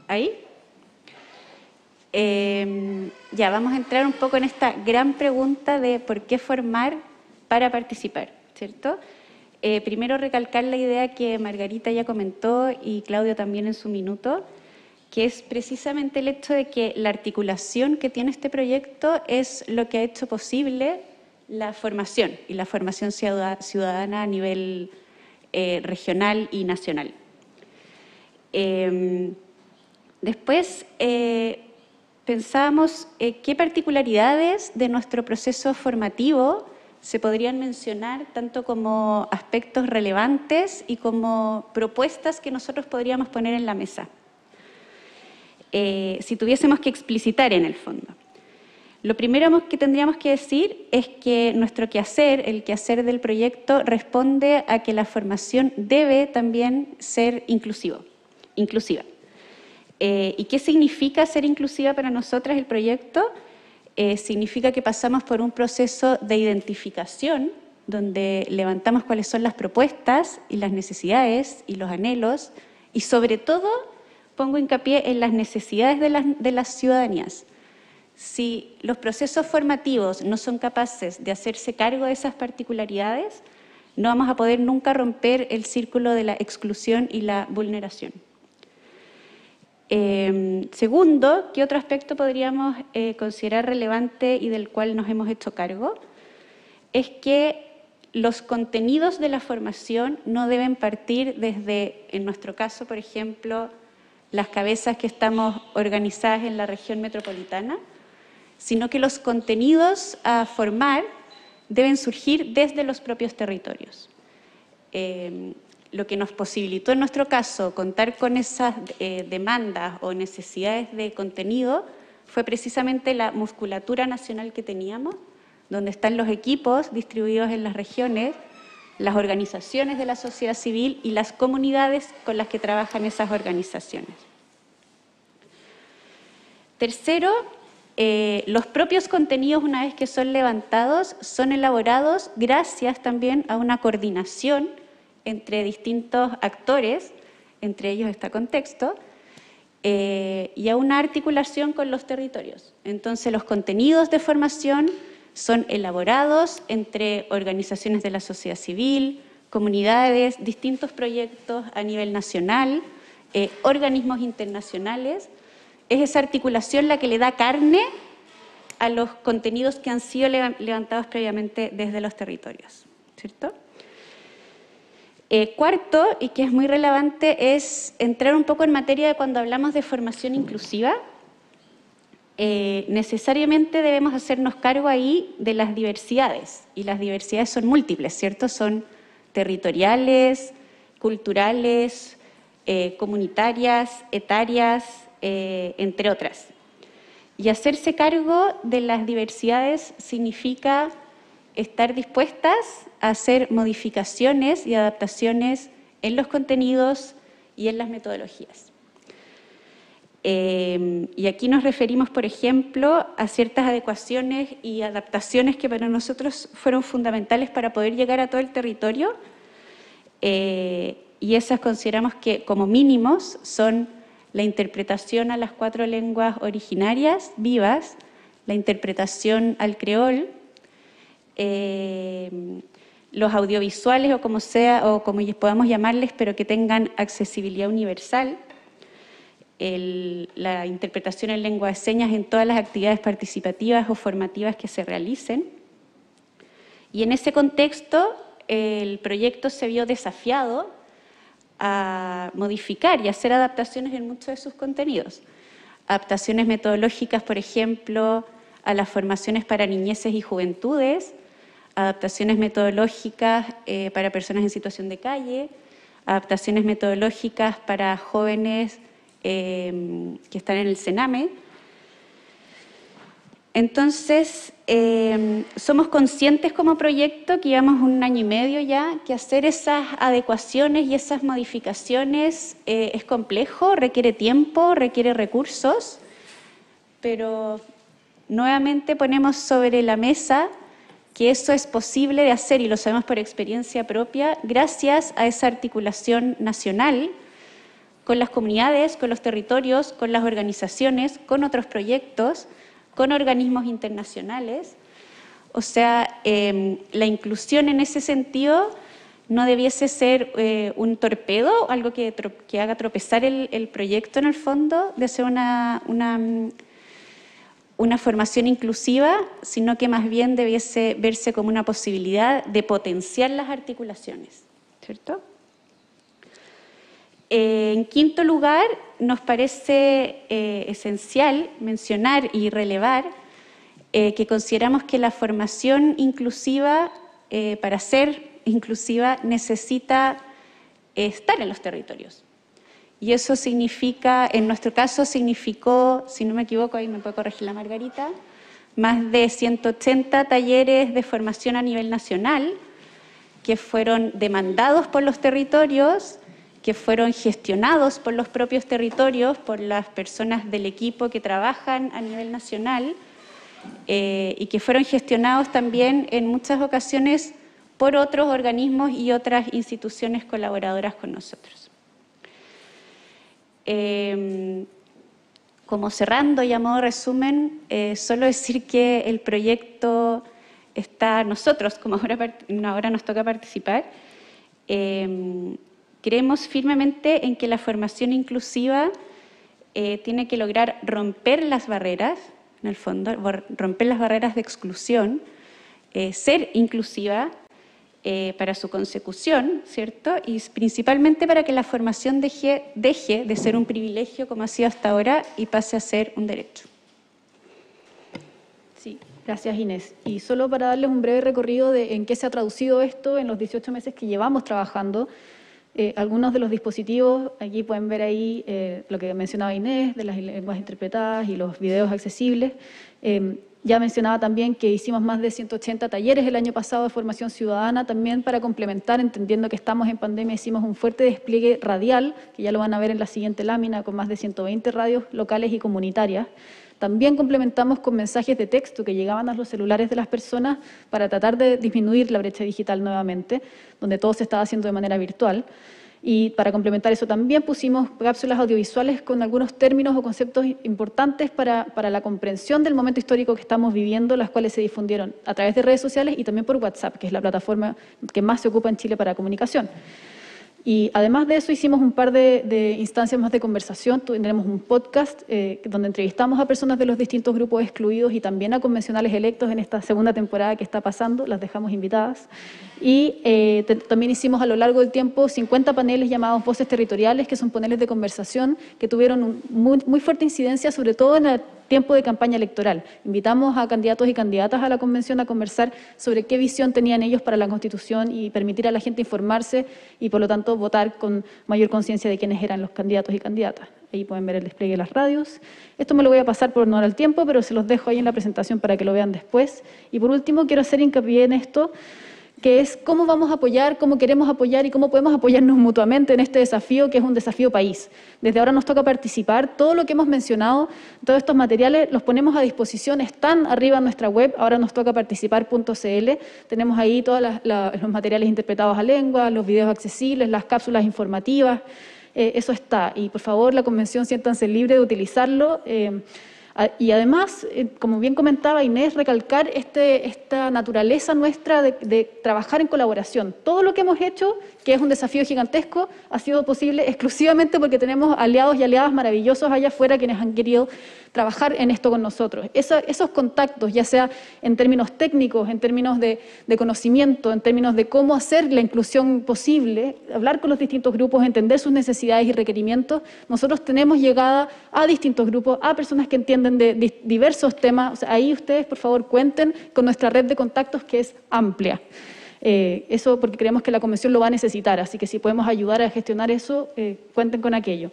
[SPEAKER 5] ¿Ahí?
[SPEAKER 7] Ya, vamos a entrar un poco en esta gran pregunta de por qué formar para participar, ¿cierto? Primero recalcar la idea que Margarita ya comentó y Claudio también en su minuto, que es precisamente el hecho de que la articulación que tiene este proyecto es lo que ha hecho posible la formación y la formación ciudadana a nivel regional y nacional. Después, pensábamos qué particularidades de nuestro proceso formativo se podrían mencionar tanto como aspectos relevantes y como propuestas que nosotros podríamos poner en la mesa. Si tuviésemos que explicitar en el fondo. Lo primero que tendríamos que decir es que nuestro quehacer, el quehacer del proyecto, responde a que la formación debe también ser inclusiva. ¿Y qué significa ser inclusiva para nosotras el proyecto? Significa que pasamos por un proceso de identificación donde levantamos cuáles son las propuestas y las necesidades y los anhelos y sobre todo pongo hincapié en las necesidades de las ciudadanías. Si los procesos formativos no son capaces de hacerse cargo de esas particularidades, no vamos a poder nunca romper el círculo de la exclusión y la vulneración. Segundo, ¿qué otro aspecto podríamos considerar relevante y del cual nos hemos hecho cargo? Es que los contenidos de la formación no deben partir desde, en nuestro caso, por ejemplo, las cabezas que estamos organizadas en la región metropolitana, sino que los contenidos a formar deben surgir desde los propios territorios. Lo que nos posibilitó en nuestro caso contar con esas demandas o necesidades de contenido fue precisamente la musculatura nacional que teníamos, donde están los equipos distribuidos en las regiones, las organizaciones de la sociedad civil y las comunidades con las que trabajan esas organizaciones. Tercero, los propios contenidos, una vez que son levantados, son elaborados gracias también a una coordinación entre distintos actores, entre ellos está Contexto, y a una articulación con los territorios. Entonces, los contenidos de formación son elaborados entre organizaciones de la sociedad civil, comunidades, distintos proyectos a nivel nacional, organismos internacionales. Es esa articulación la que le da carne a los contenidos que han sido levantados previamente desde los territorios, ¿cierto? Cuarto, y que es muy relevante, es entrar un poco en materia de cuando hablamos de formación inclusiva. Necesariamente debemos hacernos cargo ahí de las diversidades, y las diversidades son múltiples, ¿cierto? Son territoriales, culturales, comunitarias, etarias, entre otras. Y hacerse cargo de las diversidades significa estar dispuestas a hacer modificaciones y adaptaciones en los contenidos y en las metodologías. Y aquí nos referimos, por ejemplo, a ciertas adecuaciones y adaptaciones que para nosotros fueron fundamentales para poder llegar a todo el territorio, y esas consideramos que como mínimos son la interpretación a las 4 lenguas originarias vivas, la interpretación al creol, los audiovisuales o como sea, o como podamos llamarles, pero que tengan accesibilidad universal, la interpretación en lengua de señas en todas las actividades participativas o formativas que se realicen. Y en ese contexto, el proyecto se vio desafiado a modificar y hacer adaptaciones en muchos de sus contenidos. Adaptaciones metodológicas, por ejemplo, a las formaciones para niñeces y juventudes, adaptaciones metodológicas para personas en situación de calle, adaptaciones metodológicas para jóvenes que están en el CENAME. Entonces, somos conscientes como proyecto que llevamos 1 año y medio ya, que hacer esas adecuaciones y esas modificaciones es complejo, requiere tiempo, requiere recursos, pero nuevamente ponemos sobre la mesa que eso es posible de hacer, y lo sabemos por experiencia propia, gracias a esa articulación nacional, con las comunidades, con los territorios, con las organizaciones, con otros proyectos, con organismos internacionales. O sea, la inclusión en ese sentido no debiese ser un torpedo, algo que haga tropezar el proyecto en el fondo, de ser una formación inclusiva, sino que más bien debiese verse como una posibilidad de potenciar las articulaciones, ¿cierto? En quinto lugar, nos parece esencial mencionar y relevar que consideramos que la formación inclusiva, para ser inclusiva, necesita estar en los territorios. Y eso significa, en nuestro caso significó, si no me equivoco, ahí me puede corregir la Margarita, más de 180 talleres de formación a nivel nacional que fueron demandados por los territorios, que fueron gestionados por los propios territorios, por las personas del equipo que trabajan a nivel nacional, y que fueron gestionados también en muchas ocasiones por otros organismos y otras instituciones colaboradoras con nosotros. Como cerrando y a modo de resumen, solo decir que el proyecto está a nosotros, como ahora nos toca participar. Creemos firmemente en que la formación inclusiva tiene que lograr romper las barreras, en el fondo, romper las barreras de exclusión, ser inclusiva para su consecución, ¿cierto? Y principalmente para que la formación deje de ser un privilegio como ha sido hasta ahora y pase a ser un derecho.
[SPEAKER 6] Sí, gracias Inés. Y solo para darles un breve recorrido de en qué se ha traducido esto en los 18 meses que llevamos trabajando. Algunos de los dispositivos, aquí pueden ver ahí lo que mencionaba Inés, de las lenguas interpretadas y los videos accesibles. Ya mencionaba también que hicimos más de 180 talleres el año pasado de formación ciudadana, también para complementar, entendiendo que estamos en pandemia, hicimos un fuerte despliegue radial, que ya lo van a ver en la siguiente lámina, con más de 120 radios locales y comunitarias. También complementamos con mensajes de texto que llegaban a los celulares de las personas para tratar de disminuir la brecha digital nuevamente, donde todo se estaba haciendo de manera virtual. Y para complementar eso también pusimos cápsulas audiovisuales con algunos términos o conceptos importantes para la comprensión del momento histórico que estamos viviendo, las cuales se difundieron a través de redes sociales y también por WhatsApp, que es la plataforma que más se ocupa en Chile para comunicación. Y además de eso hicimos un par de instancias más de conversación. Tendremos un podcast donde entrevistamos a personas de los distintos grupos excluidos y también a convencionales electos en esta segunda temporada que está pasando, las dejamos invitadas. Y también hicimos a lo largo del tiempo 50 paneles llamados Voces Territoriales, que son paneles de conversación que tuvieron muy fuerte incidencia, sobre todo en el tiempo de campaña electoral. Invitamos a candidatos y candidatas a la convención a conversar sobre qué visión tenían ellos para la Constitución y permitir a la gente informarse y, por lo tanto, votar con mayor conciencia de quiénes eran los candidatos y candidatas. Ahí pueden ver el despliegue de las radios. Esto me lo voy a pasar por honor al tiempo, pero se los dejo ahí en la presentación para que lo vean después. Y por último, quiero hacer hincapié en esto, que es cómo vamos a apoyar, cómo queremos apoyar y cómo podemos apoyarnos mutuamente en este desafío, que es un desafío país. Desde ahora nos toca participar. Todo lo que hemos mencionado, todos estos materiales, los ponemos a disposición, están arriba en nuestra web, ahora nos toca participar.cl. Tenemos ahí todos los materiales interpretados a lengua, los videos accesibles, las cápsulas informativas, eso está. Y por favor, la convención, siéntanse libres de utilizarlo. Y además, como bien comentaba Inés, recalcar esta naturaleza nuestra de trabajar en colaboración. Todo lo que hemos hecho, que es un desafío gigantesco, ha sido posible exclusivamente porque tenemos aliados y aliadas maravillosos allá afuera quienes han querido trabajar en esto con nosotros. Esos contactos, ya sea en términos técnicos, en términos de conocimiento, en términos de cómo hacer la inclusión posible, hablar con los distintos grupos, entender sus necesidades y requerimientos, nosotros tenemos llegada a distintos grupos, a personas que entienden de diversos temas. O sea, ahí ustedes, por favor, cuenten con nuestra red de contactos, que es amplia. Eso porque creemos que la convención lo va a necesitar, así que si podemos ayudar a gestionar eso, cuenten con aquello.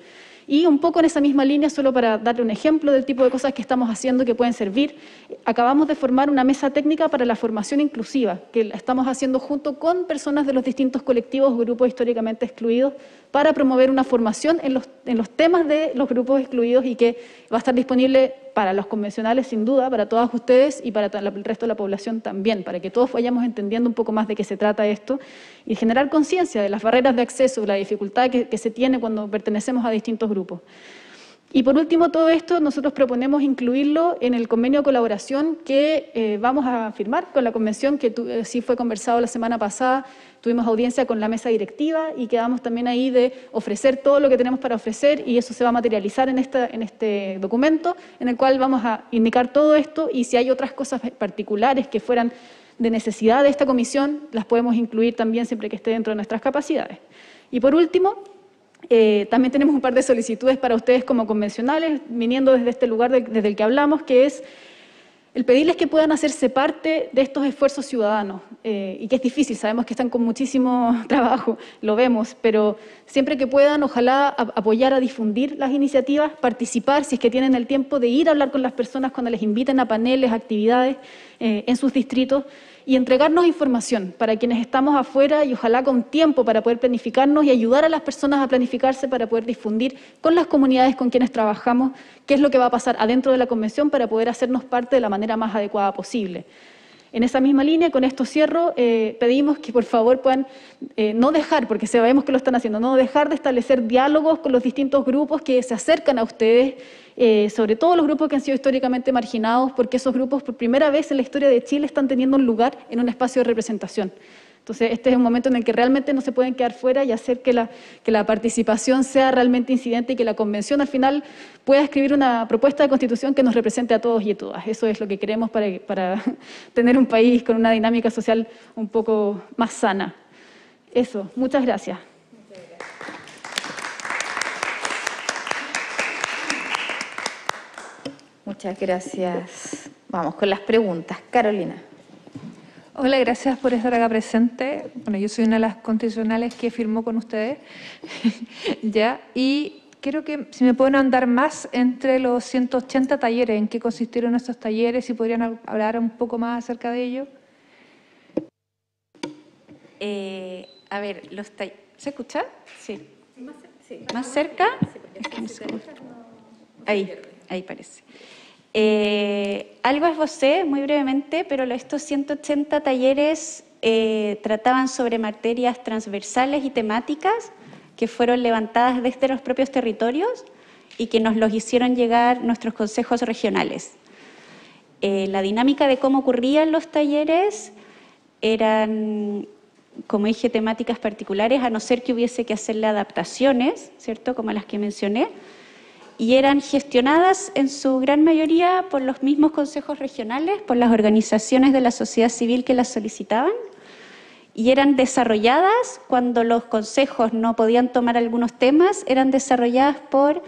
[SPEAKER 6] Y un poco en esa misma línea, solo para darle un ejemplo del tipo de cosas que estamos haciendo que pueden servir, acabamos de formar una mesa técnica para la formación inclusiva, que la estamos haciendo junto con personas de los distintos colectivos o grupos históricamente excluidos para promover una formación en los temas de los grupos excluidos y que va a estar disponible para los convencionales sin duda, para todas ustedes y para el resto de la población también, para que todos vayamos entendiendo un poco más de qué se trata esto y generar conciencia de las barreras de acceso, la dificultad que se tiene cuando pertenecemos a distintos grupos. Y por último, todo esto nosotros proponemos incluirlo en el convenio de colaboración que vamos a firmar con la convención, que sí fue conversado la semana pasada, tuvimos audiencia con la mesa directiva y quedamos también ahí de ofrecer todo lo que tenemos para ofrecer y eso se va a materializar en este documento en el cual vamos a indicar todo esto y si hay otras cosas particulares que fueran de necesidad de esta comisión, las podemos incluir también siempre que esté dentro de nuestras capacidades. Y por último, también tenemos un par de solicitudes para ustedes como convencionales, viniendo desde este lugar desde el que hablamos, que es el pedirles que puedan hacerse parte de estos esfuerzos ciudadanos, y que es difícil, sabemos que están con muchísimo trabajo, lo vemos, pero siempre que puedan, ojalá apoyar a difundir las iniciativas, participar, si es que tienen el tiempo de ir a hablar con las personas cuando les inviten a paneles, actividades en sus distritos, y entregarnos información para quienes estamos afuera y ojalá con tiempo para poder planificarnos y ayudar a las personas a planificarse para poder difundir con las comunidades con quienes trabajamos qué es lo que va a pasar adentro de la convención para poder hacernos parte de la manera más adecuada posible. En esa misma línea, con esto cierro, pedimos que por favor puedan no dejar, porque sabemos que lo están haciendo, no dejar de establecer diálogos con los distintos grupos que se acercan a ustedes, sobre todo los grupos que han sido históricamente marginados, porque esos grupos por primera vez en la historia de Chile están teniendo un lugar en un espacio de representación. Entonces, este es un momento en el que realmente no se pueden quedar fuera y hacer que la participación sea realmente incidente y que la convención al final pueda escribir una propuesta de constitución que nos represente a todos y a todas. Eso es lo que queremos para tener un país con una dinámica social un poco más sana. Eso, muchas gracias.
[SPEAKER 1] Muchas gracias. Vamos con las preguntas. Carolina.
[SPEAKER 4] Hola, gracias por estar acá presente. Bueno, yo soy una de las constitucionales que firmó con ustedes, ya, y quiero que si me pueden andar más entre los 180 talleres, en qué consistieron estos talleres, si podrían hablar un poco más acerca de ello.
[SPEAKER 7] A ver, ¿se escucha? Sí. ¿Más cerca? Ahí parece. Algo esbocé muy brevemente, pero estos 180 talleres trataban sobre materias transversales y temáticas que fueron levantadas desde los propios territorios y que nos los hicieron llegar nuestros consejos regionales. La dinámica de cómo ocurrían los talleres eran, como dije, temáticas particulares, a no ser que hubiese que hacerle adaptaciones, ¿cierto?, como las que mencioné, y eran gestionadas en su gran mayoría por los mismos consejos regionales, por las organizaciones de la sociedad civil que las solicitaban, y eran desarrolladas cuando los consejos no podían tomar algunos temas, eran desarrolladas por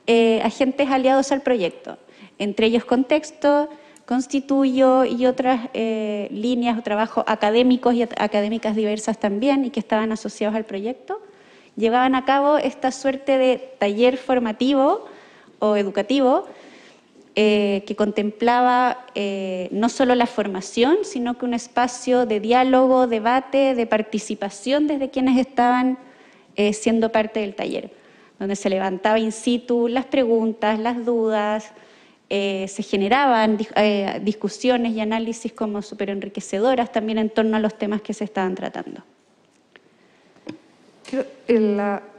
[SPEAKER 7] agentes aliados al proyecto, entre ellos Contexto, Constituyo y otras líneas o trabajos académicos y académicas diversas también y que estaban asociados al proyecto, llevaban a cabo esta suerte de taller formativo o educativo que contemplaba no solo la formación, sino que un espacio de diálogo, debate, de participación desde quienes estaban siendo parte del taller, donde se levantaba in situ las preguntas, las dudas, se generaban discusiones y análisis como súper enriquecedoras también en torno a los temas que se estaban tratando.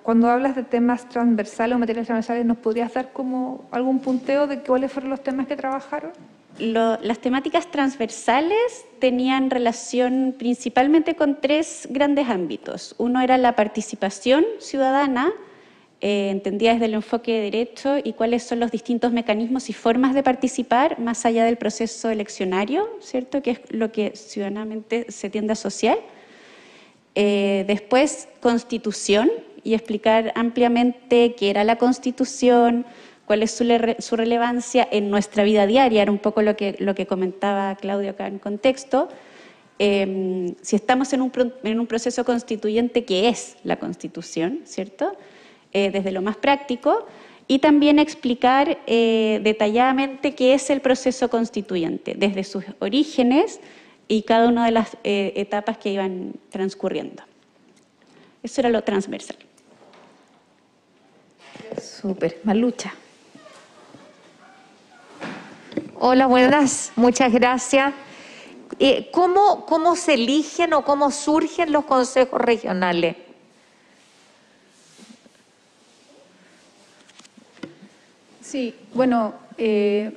[SPEAKER 4] Cuando hablas de temas transversales o materias transversales, ¿nos podrías dar como algún punteo de cuáles fueron los temas que trabajaron?
[SPEAKER 7] Las temáticas transversales tenían relación principalmente con tres grandes ámbitos. Uno era la participación ciudadana, entendida desde el enfoque de derecho y cuáles son los distintos mecanismos y formas de participar más allá del proceso eleccionario, ¿cierto?, que es lo que ciudadanamente se tiende a asociar. Después, Constitución, y explicar ampliamente qué era la Constitución, cuál es su relevancia en nuestra vida diaria, era un poco lo que comentaba Claudio acá en Contexto. Si estamos en un proceso constituyente, ¿qué es la Constitución?, ¿cierto?, desde lo más práctico, y también explicar detalladamente qué es el proceso constituyente, desde sus orígenes y cada una de las etapas que iban transcurriendo. Eso era lo transversal.
[SPEAKER 1] Súper. Malucha.
[SPEAKER 8] Hola, buenas. Muchas gracias. ¿Cómo se eligen o cómo surgen los consejos regionales?
[SPEAKER 6] Sí, bueno,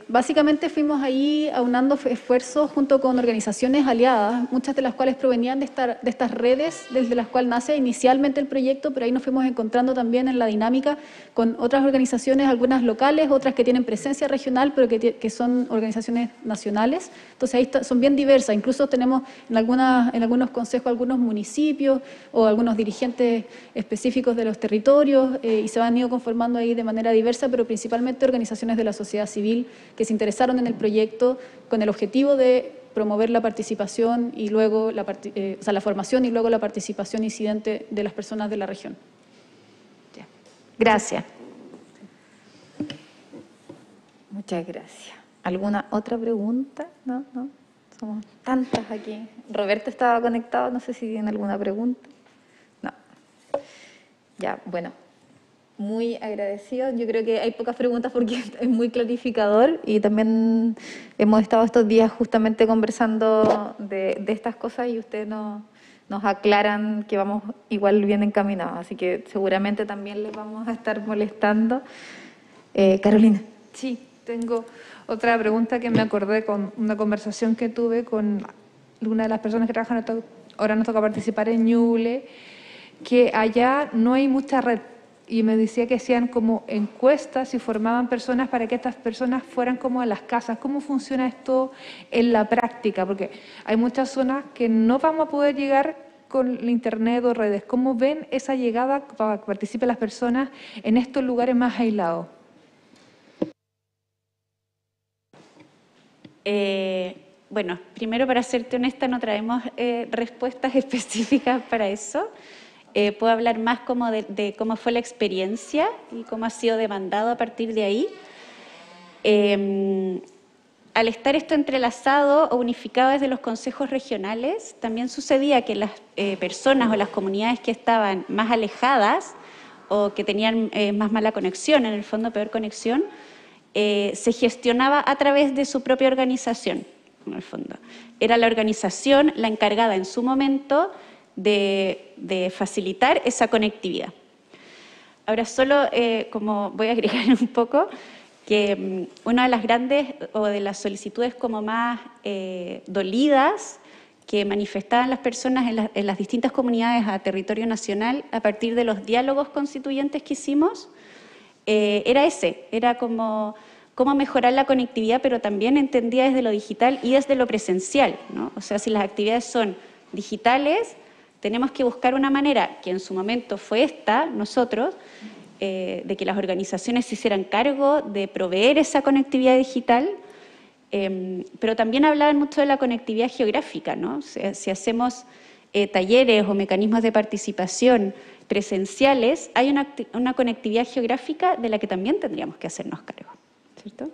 [SPEAKER 6] básicamente fuimos ahí aunando esfuerzos junto con organizaciones aliadas, muchas de las cuales provenían de estas redes desde las cuales nace inicialmente el proyecto, pero ahí nos fuimos encontrando también en la dinámica con otras organizaciones, algunas locales, otras que tienen presencia regional, pero que son organizaciones nacionales. Entonces ahí son bien diversas, incluso tenemos en algunos consejos algunos municipios o algunos dirigentes específicos de los territorios y se han ido conformando ahí de manera diversa, pero principalmente organizaciones de la sociedad civil que se interesaron en el proyecto con el objetivo de promover la participación y luego la formación y luego la participación incidente de las personas de la región.
[SPEAKER 8] Gracias.
[SPEAKER 1] Muchas gracias. ¿Alguna otra pregunta? No, no. Somos tantas aquí. Roberto estaba conectado, no sé si tiene alguna pregunta. No. Ya, bueno. Muy agradecido. Yo creo que hay pocas preguntas porque es muy clarificador y también hemos estado estos días justamente conversando de estas cosas y ustedes nos aclaran que vamos igual bien encaminados. Así que seguramente también les vamos a estar molestando. Carolina.
[SPEAKER 4] Sí, tengo otra pregunta que me acordé con una conversación que tuve con una de las personas que trabajan, ahora nos toca participar en Ñuble, que allá no hay mucha red. Y me decía que hacían como encuestas y formaban personas para que estas personas fueran como a las casas. ¿Cómo funciona esto en la práctica? Porque hay muchas zonas que no vamos a poder llegar con el internet o redes. ¿Cómo ven esa llegada para que participen las personas en estos lugares más aislados?
[SPEAKER 7] Bueno, primero, para serte honesta, no traemos respuestas específicas para eso. Puedo hablar más como de cómo fue la experiencia y cómo ha sido demandado a partir de ahí. Al estar esto entrelazado o unificado desde los consejos regionales, también sucedía que las personas o las comunidades que estaban más alejadas o que tenían más mala conexión, en el fondo peor conexión, se gestionaba a través de su propia organización, en el fondo. Era la organización la encargada en su momento de facilitar esa conectividad. Ahora solo como voy a agregar un poco que una de las grandes o de las solicitudes como más dolidas que manifestaban las personas en las distintas comunidades a territorio nacional a partir de los diálogos constituyentes que hicimos, era como cómo mejorar la conectividad, pero también entendida desde lo digital y desde lo presencial, ¿no? O sea, si las actividades son digitales, tenemos que buscar una manera, que en su momento fue nosotros, de que las organizaciones se hicieran cargo de proveer esa conectividad digital, pero también hablaban mucho de la conectividad geográfica, ¿no? O sea, si hacemos talleres o mecanismos de participación presenciales, hay una conectividad geográfica de la que también tendríamos que hacernos cargo, ¿cierto?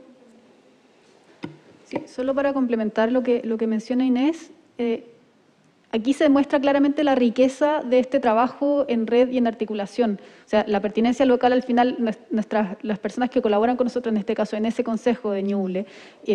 [SPEAKER 6] Sí, solo para complementar lo que menciona Inés, aquí se demuestra claramente la riqueza de este trabajo en red y en articulación. O sea, la pertinencia local al final, las personas que colaboran con nosotros, en este caso en ese consejo de Ñuble,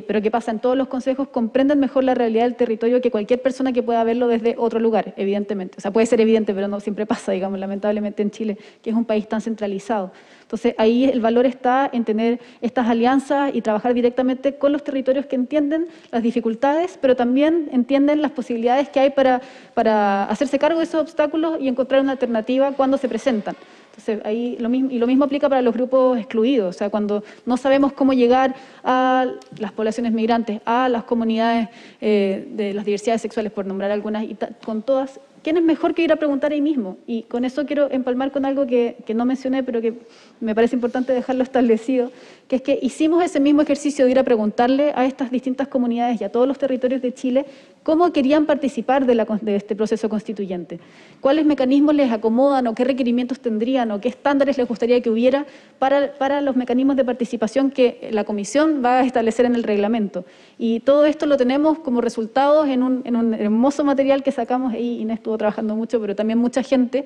[SPEAKER 6] pero que pasa en todos los consejos, comprenden mejor la realidad del territorio que cualquier persona que pueda verlo desde otro lugar, evidentemente. O sea, puede ser evidente, pero no siempre pasa, digamos, lamentablemente en Chile, que es un país tan centralizado. Entonces, ahí el valor está en tener estas alianzas y trabajar directamente con los territorios que entienden las dificultades, pero también entienden las posibilidades que hay para hacerse cargo de esos obstáculos y encontrar una alternativa cuando se presentan. Entonces, ahí lo mismo aplica para los grupos excluidos, o sea, cuando no sabemos cómo llegar a las poblaciones migrantes, a las comunidades de las diversidades sexuales, por nombrar algunas, y con todas, ¿quién es mejor que ir a preguntar ahí mismo? Y con eso quiero empalmar con algo que no mencioné, pero que me parece importante dejarlo establecido, que es que hicimos ese mismo ejercicio de ir a preguntarle a estas distintas comunidades y a todos los territorios de Chile cómo querían participar de este proceso constituyente, cuáles mecanismos les acomodan o qué requerimientos tendrían o qué estándares les gustaría que hubiera para los mecanismos de participación que la Comisión va a establecer en el reglamento. Y todo esto lo tenemos como resultados en un hermoso material que sacamos ahí. Inés estuvo trabajando mucho, pero también mucha gente,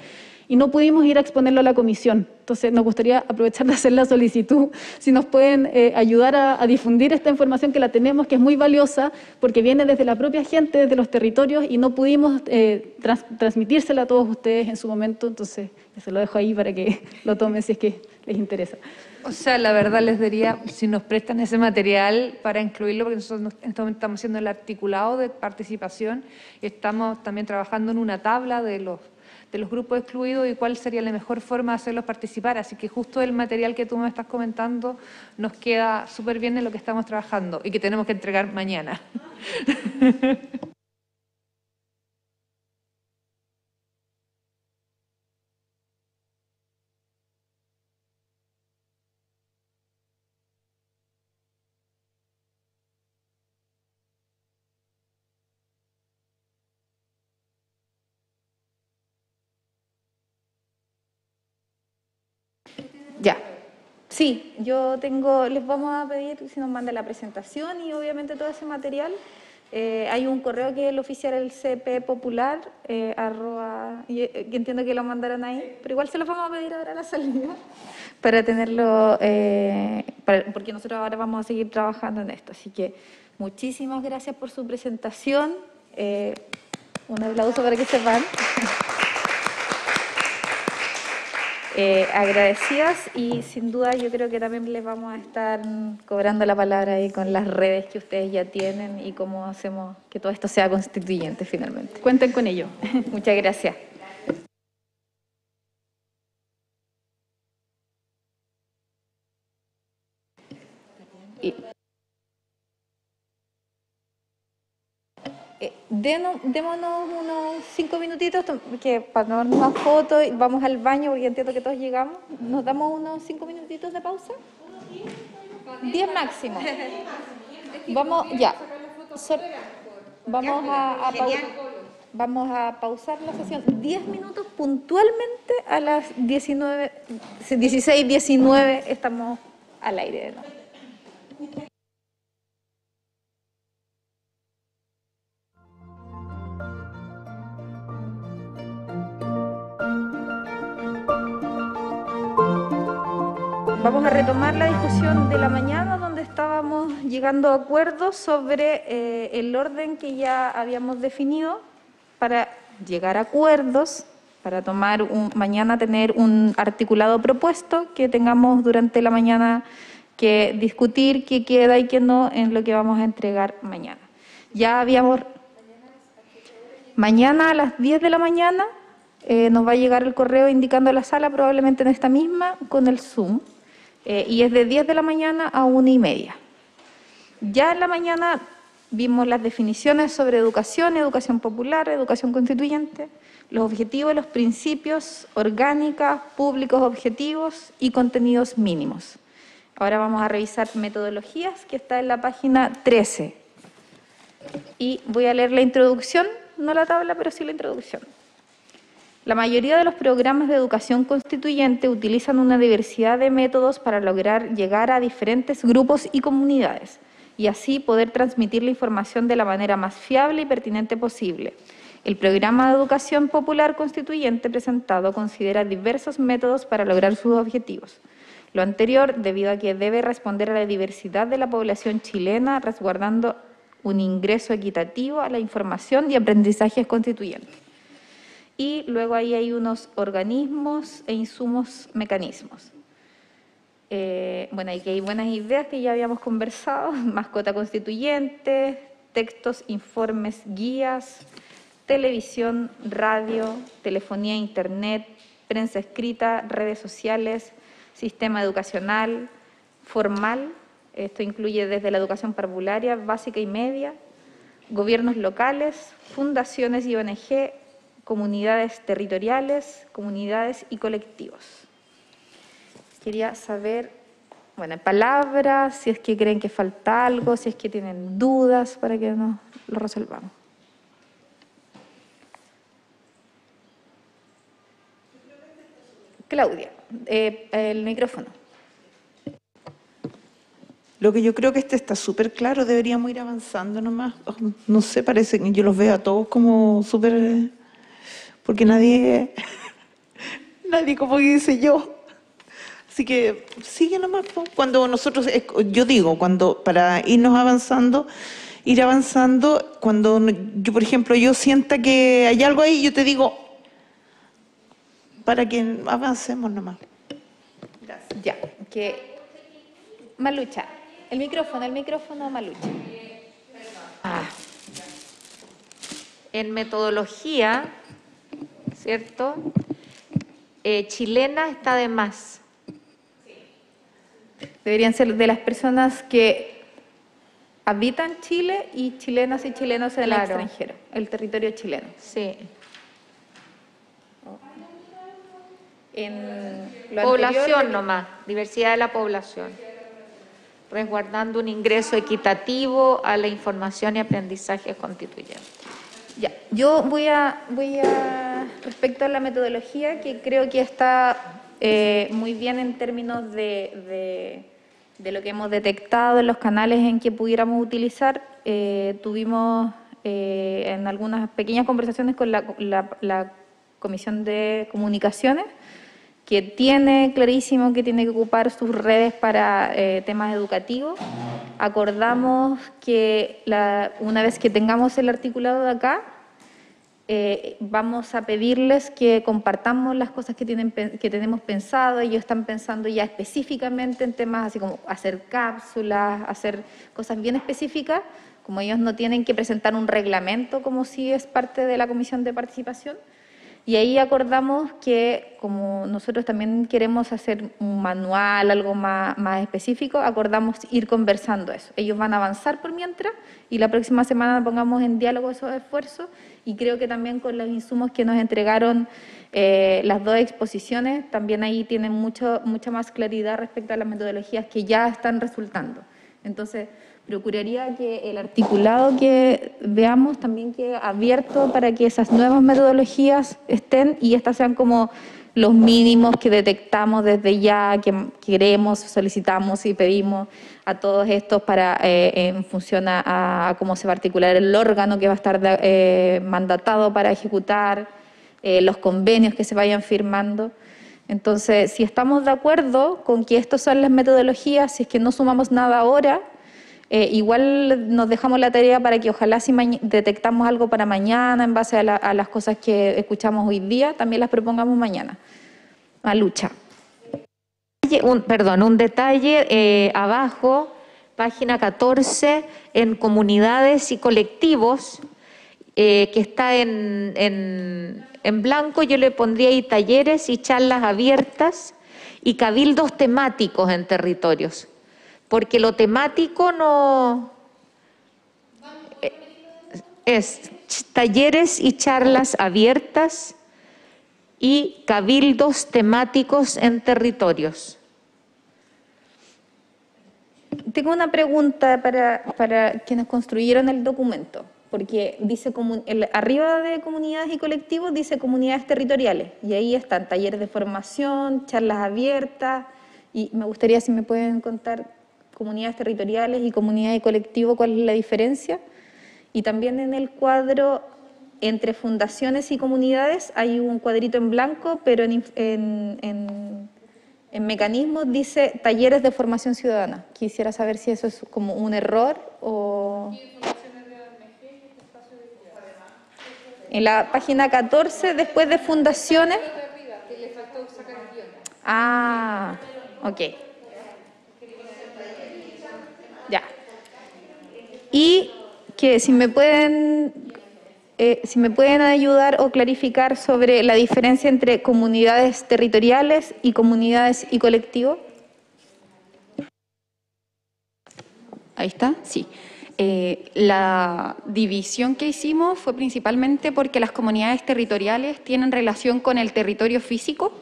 [SPEAKER 6] y no pudimos ir a exponerlo a la Comisión. Entonces nos gustaría aprovechar de hacer la solicitud, si nos pueden ayudar a difundir esta información que la tenemos, que es muy valiosa, porque viene desde la propia gente, desde los territorios, y no pudimos transmitírsela a todos ustedes en su momento. Entonces se lo dejo ahí para que lo tomen si es que les interesa.
[SPEAKER 4] O sea, la verdad les diría, si nos prestan ese material para incluirlo, porque nosotros en este momento estamos haciendo el articulado de participación y estamos también trabajando en una tabla de los grupos excluidos y cuál sería la mejor forma de hacerlos participar. Así que justo el material que tú me estás comentando nos queda súper bien en lo que estamos trabajando y que tenemos que entregar mañana.
[SPEAKER 1] Ya. Sí, les vamos a pedir si nos manda la presentación y obviamente todo ese material. Hay un correo que es el oficial del CP Popular, que entiendo que lo mandaron ahí, pero igual se los vamos a pedir ahora a la salida para tenerlo, porque nosotros ahora vamos a seguir trabajando en esto. Así que muchísimas gracias por su presentación. Un aplauso para que sepan. Agradecidas, y sin duda yo creo que también les vamos a estar cobrando la palabra ahí con las redes que ustedes ya tienen y cómo hacemos que todo esto sea constituyente finalmente.
[SPEAKER 6] Cuenten con ello.
[SPEAKER 1] Muchas gracias. Démonos unos 5 minutitos que para tomarnos más fotos y vamos al baño porque entiendo que todos llegamos. ¿Nos damos unos 5 minutitos de pausa? 10 máximo. Vamos, ya. Vamos a pausar la sesión 10 minutos puntualmente a las 16:19 estamos al aire de nuevo. Vamos a retomar la discusión de la mañana donde estábamos llegando a acuerdos sobre el orden que ya habíamos definido para llegar a acuerdos, para mañana tener un articulado propuesto que tengamos durante la mañana que discutir qué queda y qué no en lo que vamos a entregar mañana. Mañana a las 10 de la mañana nos va a llegar el correo indicando la sala, probablemente en esta misma, con el Zoom. Y es de 10 de la mañana a 1:30. Ya en la mañana vimos las definiciones sobre educación popular, educación constituyente, los objetivos y los principios, orgánicas, públicos objetivos y contenidos mínimos. Ahora vamos a revisar metodologías, que está en la página 13. Y voy a leer la introducción, no la tabla, pero sí la introducción. La mayoría de los programas de educación constituyente utilizan una diversidad de métodos para lograr llegar a diferentes grupos y comunidades y así poder transmitir la información de la manera más fiable y pertinente posible. El programa de educación popular constituyente presentado considera diversos métodos para lograr sus objetivos. Lo anterior debido a que debe responder a la diversidad de la población chilena, resguardando un ingreso equitativo a la información y aprendizajes constituyentes. Y luego ahí hay unos organismos e insumos mecanismos. Aquí hay buenas ideas que ya habíamos conversado: mascota constituyente, textos, informes, guías, televisión, radio, telefonía, internet, prensa escrita, redes sociales, sistema educacional, formal, esto incluye desde la educación parvularia, básica y media, gobiernos locales, fundaciones y ONG, comunidades territoriales, comunidades y colectivos. Quería saber, en palabras, si es que creen que falta algo, si es que tienen dudas para que nos lo resolvamos. Claudia, el micrófono.
[SPEAKER 3] Lo que yo creo que está súper claro, deberíamos ir avanzando nomás. Oh, no sé, parece que yo los veo a todos como súper... porque nadie como que dice yo. Así que sigue nomás. Po. Cuando nosotros, yo digo, cuando para irnos avanzando, ir avanzando, cuando yo, por ejemplo, yo sienta que hay algo ahí, yo te digo, para que avancemos nomás.
[SPEAKER 1] Gracias. Ya, que... Malucha. El micrófono, Malucha.
[SPEAKER 8] En metodología, ¿cierto? Chilena está de más.
[SPEAKER 1] Deberían ser de las personas que habitan Chile y chilenas y chilenos en el extranjero, el territorio chileno.
[SPEAKER 8] Sí.
[SPEAKER 1] En lo
[SPEAKER 8] Población
[SPEAKER 1] anterior,
[SPEAKER 8] nomás, diversidad de la población. Resguardando un ingreso equitativo a la información y aprendizaje constituyente.
[SPEAKER 1] Ya, yo voy a respecto a la metodología, que creo que está muy bien en términos de lo que hemos detectado en los canales en que pudiéramos utilizar. Tuvimos en algunas pequeñas conversaciones con la Comisión de Comunicaciones, que tiene clarísimo que tiene que ocupar sus redes para temas educativos. Acordamos que una vez que tengamos el articulado de acá, vamos a pedirles que compartamos las cosas que tenemos pensado. Ellos están pensando ya específicamente en temas así como hacer cápsulas, hacer cosas bien específicas, como ellos no tienen que presentar un reglamento como si es parte de la Comisión de Participación. Y ahí acordamos que, como nosotros también queremos hacer un manual, algo más específico, acordamos ir conversando eso. Ellos van a avanzar por mientras y la próxima semana pongamos en diálogo esos esfuerzos, y creo que también con los insumos que nos entregaron las dos exposiciones, también ahí tienen mucha más claridad respecto a las metodologías que ya están resultando. Entonces, procuraría que el articulado que veamos también quede abierto para que esas nuevas metodologías estén, y estas sean como los mínimos que detectamos desde ya, que queremos, solicitamos y pedimos a todos estos para en función a cómo se va a articular el órgano que va a estar mandatado para ejecutar, los convenios que se vayan firmando. Entonces, si estamos de acuerdo con que estas son las metodologías, si es que no sumamos nada ahora, igual nos dejamos la tarea para que ojalá si detectamos algo para mañana en base a las cosas que escuchamos hoy día, también las propongamos mañana. Malucha.
[SPEAKER 8] Un detalle abajo, página 14, en comunidades y colectivos, que está en blanco, yo le pondría ahí talleres y charlas abiertas y cabildos temáticos en territorios. Porque lo temático no es talleres y charlas abiertas y cabildos temáticos en territorios.
[SPEAKER 1] Tengo una pregunta para quienes construyeron el documento, porque dice arriba de comunidades y colectivos dice comunidades territoriales, y ahí están talleres de formación, charlas abiertas, y me gustaría si me pueden contar comunidades territoriales y comunidades y colectivos, ¿cuál es la diferencia? Y también en el cuadro entre fundaciones y comunidades hay un cuadrito en blanco, pero en mecanismos dice talleres de formación ciudadana. Quisiera saber si eso es como un error o... En la página 14, después de fundaciones... Ah, ok. Ya. Y que si me pueden ayudar o clarificar sobre la diferencia entre comunidades territoriales y comunidades y colectivos.
[SPEAKER 9] Ahí está, sí. La división que hicimos fue principalmente porque las comunidades territoriales tienen relación con el territorio físico,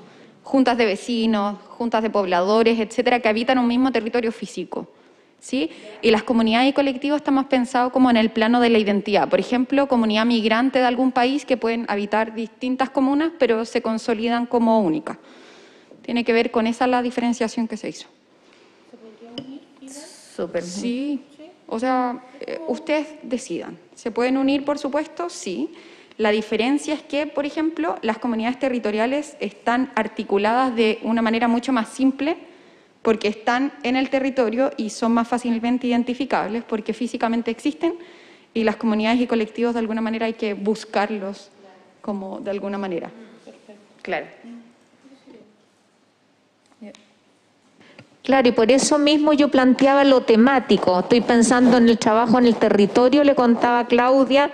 [SPEAKER 9] juntas de vecinos, juntas de pobladores, etcétera, que habitan un mismo territorio físico, ¿sí? Y las comunidades y colectivos están más pensados como en el plano de la identidad. Por ejemplo, comunidad migrante de algún país que pueden habitar distintas comunas, pero se consolidan como únicas, Tiene que ver con esa la diferenciación que se hizo.
[SPEAKER 1] Súper.
[SPEAKER 9] Sí, o sea, ustedes decidan. ¿Se pueden unir, por supuesto? Sí. La diferencia es que, por ejemplo, las comunidades territoriales están articuladas de una manera mucho más simple porque están en el territorio y son más fácilmente identificables porque físicamente existen, y las comunidades y colectivos de alguna manera hay que buscarlos como de alguna manera.
[SPEAKER 1] Claro.
[SPEAKER 8] Claro, y por eso mismo yo planteaba lo temático. Estoy pensando en el trabajo en el territorio, le contaba a Claudia,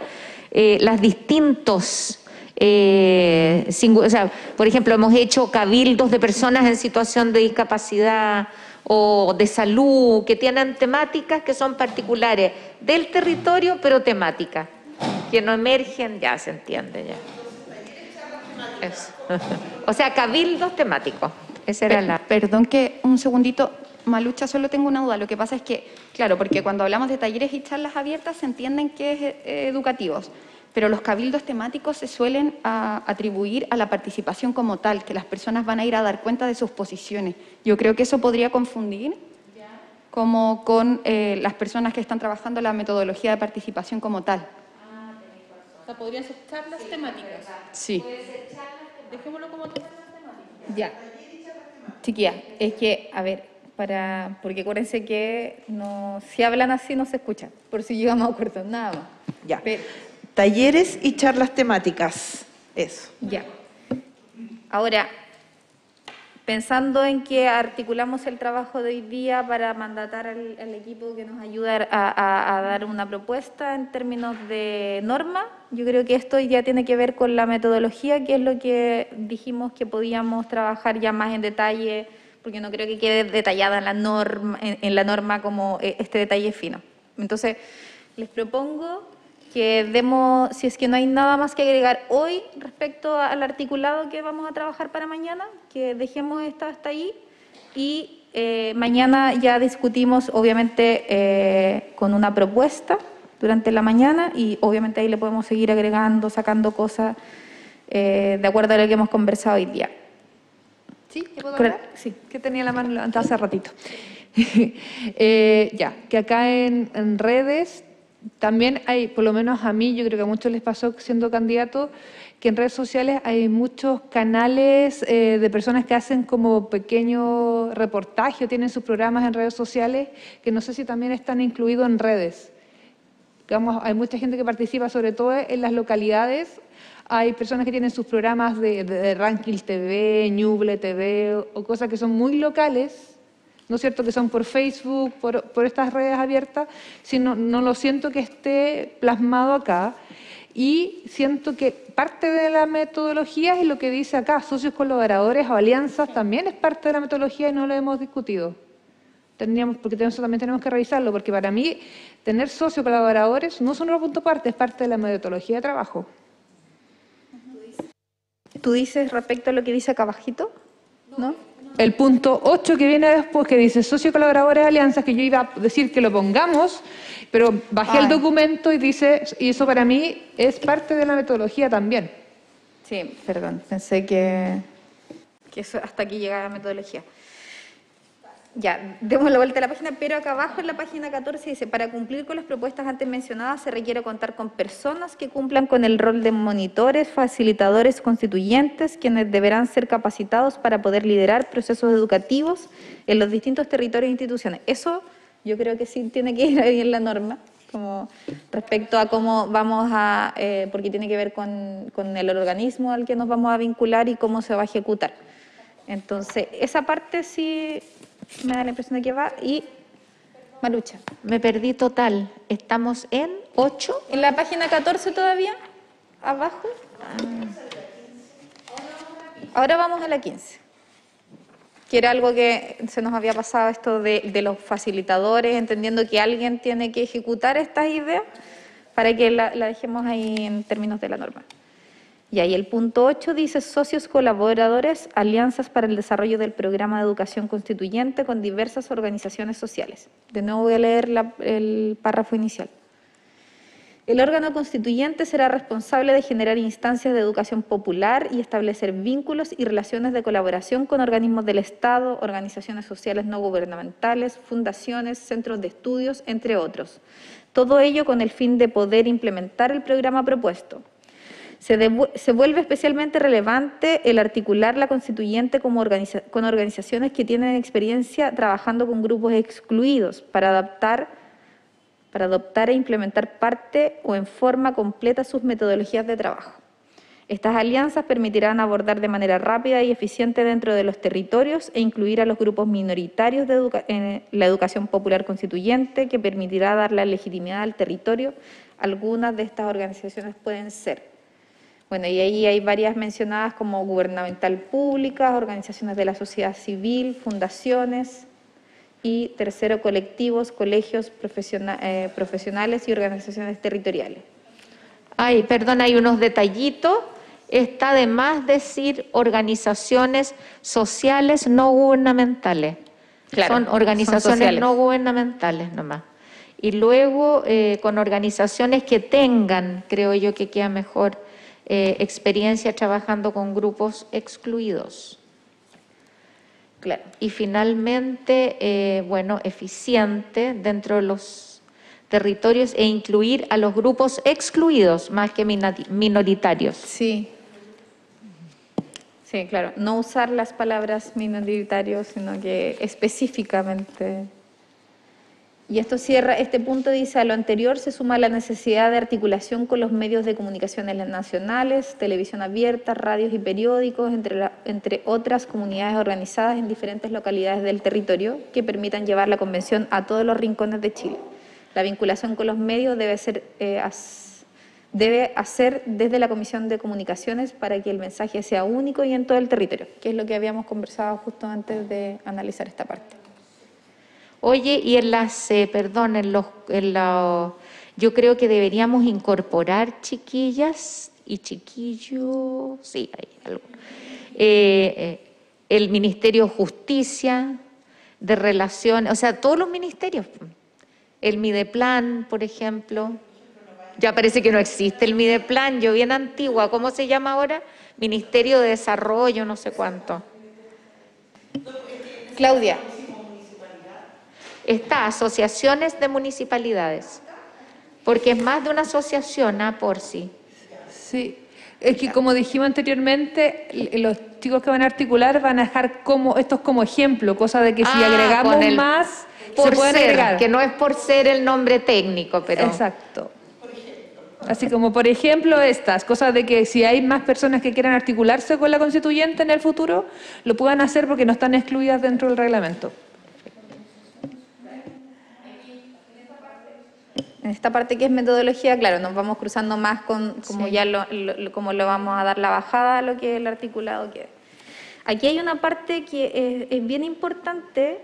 [SPEAKER 8] las distintos, o sea, por ejemplo, hemos hecho cabildos de personas en situación de discapacidad o de salud, que tienen temáticas que son particulares del territorio, pero temáticas, que no emergen, ya se entiende, ya. Eso. O sea, cabildos temáticos. Esa era la...
[SPEAKER 9] Perdón que un segundito, Malucha, solo tengo una duda. Lo que pasa es que, claro, porque cuando hablamos de talleres y charlas abiertas se entienden que es educativos, pero los cabildos temáticos se suelen atribuir a la participación como tal, que las personas van a ir a dar cuenta de sus posiciones. Yo creo que eso podría confundir como con las personas que están trabajando la metodología de participación como tal.
[SPEAKER 6] O sea, podrían ser charlas temáticas.
[SPEAKER 9] Sí.
[SPEAKER 6] Dejémoslo como charlas temáticas.
[SPEAKER 1] Ya. Chiquilla, es que, a ver, porque acuérdense que no, si hablan así no se escuchan, por si llegamos a acuerdo, nada más.
[SPEAKER 3] Ya.
[SPEAKER 1] Pero,
[SPEAKER 3] Talleres y charlas temáticas. Eso.
[SPEAKER 1] ya. Ahora, pensando en que articulamos el trabajo de hoy día para mandatar al equipo que nos ayude a dar una propuesta en términos de norma, yo creo que esto ya tiene que ver con la metodología, que es lo que dijimos que podíamos trabajar ya más en detalle, porque no creo que quede detallada en la norma como este detalle fino. Entonces, les propongo que demos, si es que no hay nada más que agregar hoy respecto al articulado que vamos a trabajar para mañana, que dejemos esto hasta ahí y mañana ya discutimos, obviamente, con una propuesta durante la mañana y obviamente ahí le podemos seguir agregando, sacando cosas de acuerdo a lo que hemos conversado hoy día.
[SPEAKER 4] ¿Sí? ¿Puedo hablar?
[SPEAKER 1] Sí.
[SPEAKER 4] Que tenía la mano levantada hace ratito. Ya, que acá en redes también hay, por lo menos a mí, yo creo que a muchos les pasó siendo candidato, que en redes sociales hay muchos canales de personas que hacen como pequeños reportajes, tienen sus programas en redes sociales, que no sé si también están incluidos en redes. Digamos, hay mucha gente que participa, sobre todo en las localidades. Hay personas que tienen sus programas de Ranking TV, Ñuble TV o cosas que son muy locales, ¿no es cierto?, que son por Facebook, por estas redes abiertas, sino no lo siento que esté plasmado acá. Y siento que parte de la metodología es lo que dice acá, socios colaboradores o alianzas, también es parte de la metodología y no lo hemos discutido. Porque eso también tenemos que revisarlo, porque para mí tener socios colaboradores no son un punto aparte, es parte de la metodología de trabajo.
[SPEAKER 1] ¿Tú dices respecto a lo que dice acá abajito? ¿No?
[SPEAKER 4] El punto 8 que viene después, que dice socio colaboradores alianzas, que yo iba a decir que lo pongamos, pero bajé el documento y dice, y eso para mí es parte de la metodología también.
[SPEAKER 1] Sí, perdón, pensé que eso hasta aquí llega la metodología. Ya, demos la vuelta a la página, pero acá abajo en la página 14 dice, para cumplir con las propuestas antes mencionadas se requiere contar con personas que cumplan con el rol de monitores, facilitadores, constituyentes, quienes deberán ser capacitados para poder liderar procesos educativos en los distintos territorios e instituciones. Eso yo creo que sí tiene que ir ahí en la norma, como respecto a cómo vamos a, porque tiene que ver con el organismo al que nos vamos a vincular y cómo se va a ejecutar. Entonces, esa parte sí me da la impresión de que va. Y Malucha.
[SPEAKER 8] Me perdí total. ¿Estamos en 8?
[SPEAKER 1] ¿En la página 14 todavía? ¿Abajo? Ahora vamos a la 15. Que era algo que se nos había pasado, esto de los facilitadores, entendiendo que alguien tiene que ejecutar estas ideas para que la dejemos ahí en términos de la norma. Y ahí el punto 8 dice socios colaboradores, alianzas para el desarrollo del programa de educación constituyente con diversas organizaciones sociales. De nuevo voy a leer el párrafo inicial. El órgano constituyente será responsable de generar instancias de educación popular y establecer vínculos y relaciones de colaboración con organismos del Estado, organizaciones sociales no gubernamentales, fundaciones, centros de estudios, entre otros. Todo ello con el fin de poder implementar el programa propuesto. Se vuelve especialmente relevante el articular la constituyente con organizaciones que tienen experiencia trabajando con grupos excluidos para adoptar e implementar parte o en forma completa sus metodologías de trabajo. Estas alianzas permitirán abordar de manera rápida y eficiente dentro de los territorios e incluir a los grupos minoritarios en la educación popular constituyente, que permitirá dar la legitimidad al territorio. Algunas de estas organizaciones pueden ser, bueno, y ahí hay varias mencionadas como gubernamental públicas, organizaciones de la sociedad civil, fundaciones, y tercero, colectivos, colegios profesionales y organizaciones territoriales.
[SPEAKER 8] Ay, perdón, hay unos detallitos. Está de más decir organizaciones sociales no gubernamentales.
[SPEAKER 1] Claro,
[SPEAKER 8] son organizaciones no gubernamentales nomás. Y luego con organizaciones que tengan, creo yo que queda mejor, experiencia trabajando con grupos excluidos.
[SPEAKER 1] Claro.
[SPEAKER 8] Y finalmente, bueno, eficiente dentro de los territorios e incluir a los grupos excluidos más que minoritarios.
[SPEAKER 1] Sí. Sí, claro. No usar las palabras minoritarios, sino que específicamente. Y esto cierra, este punto dice: a lo anterior se suma la necesidad de articulación con los medios de comunicaciones nacionales, televisión abierta, radios y periódicos, entre otras comunidades organizadas en diferentes localidades del territorio que permitan llevar la convención a todos los rincones de Chile. La vinculación con los medios debe hacer desde la Comisión de Comunicaciones para que el mensaje sea único y en todo el territorio, que es lo que habíamos conversado justo antes de analizar esta parte.
[SPEAKER 8] Oye, y en las, yo creo que deberíamos incorporar, chiquillas y chiquillos, sí, hay algo, el Ministerio de Justicia, de Relaciones, o sea, todos los ministerios, el Mideplan, por ejemplo, ya parece que no existe el Mideplan, yo bien antigua, ¿cómo se llama ahora? Ministerio de Desarrollo, no sé cuánto.
[SPEAKER 1] Claudia.
[SPEAKER 8] Está asociaciones de municipalidades, porque es más de una asociación, por sí.
[SPEAKER 4] Sí, es que como dijimos anteriormente, los chicos que van a articular van a dejar estos como ejemplo, cosa de que si agregamos más, se pueden agregar.
[SPEAKER 8] Que no es por ser el nombre técnico, pero...
[SPEAKER 4] Exacto. Así como, por ejemplo, estas cosas de que si hay más personas que quieran articularse con la constituyente en el futuro, lo puedan hacer porque no están excluidas dentro del reglamento.
[SPEAKER 1] En esta parte que es metodología, claro, nos vamos cruzando más con como sí, ya como lo vamos a dar la bajada a lo que el articulado quede. Aquí hay una parte que es bien importante.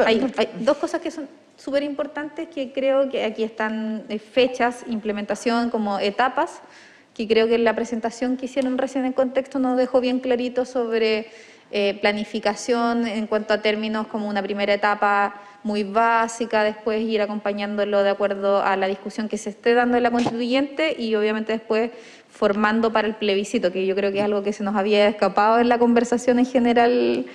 [SPEAKER 1] Hay dos cosas que son súper importantes que creo que aquí están: fechas, implementación como etapas, que creo que en la presentación que hicieron recién en contexto nos dejó bien clarito sobre planificación en cuanto a términos como una primera etapa muy básica, después ir acompañándolo de acuerdo a la discusión que se esté dando en la constituyente y obviamente después formando para el plebiscito, que yo creo que es algo que se nos había escapado en la conversación en general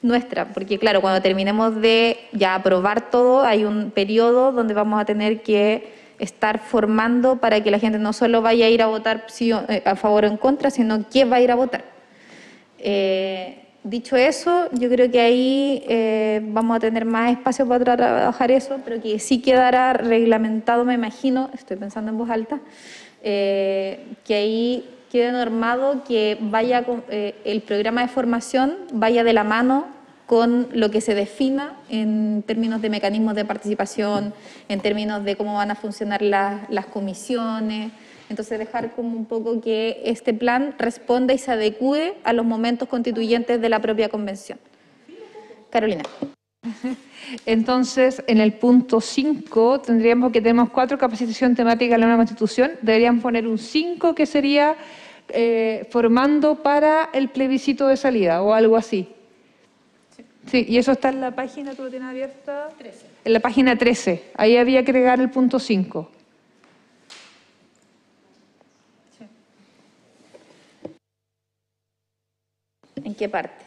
[SPEAKER 1] nuestra, porque claro, cuando terminemos de ya aprobar todo, hay un periodo donde vamos a tener que estar formando para que la gente no solo vaya a ir a votar sí, a favor o en contra, sino que va a ir a votar. Dicho eso, yo creo que ahí vamos a tener más espacio para trabajar eso, pero que sí quedará reglamentado, me imagino, estoy pensando en voz alta, que ahí quede normado que vaya el programa de formación vaya de la mano con lo que se defina en términos de mecanismos de participación, en términos de cómo van a funcionar las comisiones. Entonces dejar como un poco que este plan responda y se adecúe a los momentos constituyentes de la propia convención. Carolina.
[SPEAKER 4] Entonces, en el punto 5 tendríamos que tenemos 4 capacitación temática en la nueva Constitución, deberían poner un 5 que sería formando para el plebiscito de salida o algo así. Sí, y eso está en la página, ¿tú lo tienes abierta? 13. En la página 13. Ahí había que agregar el punto 5.
[SPEAKER 1] ¿En qué parte?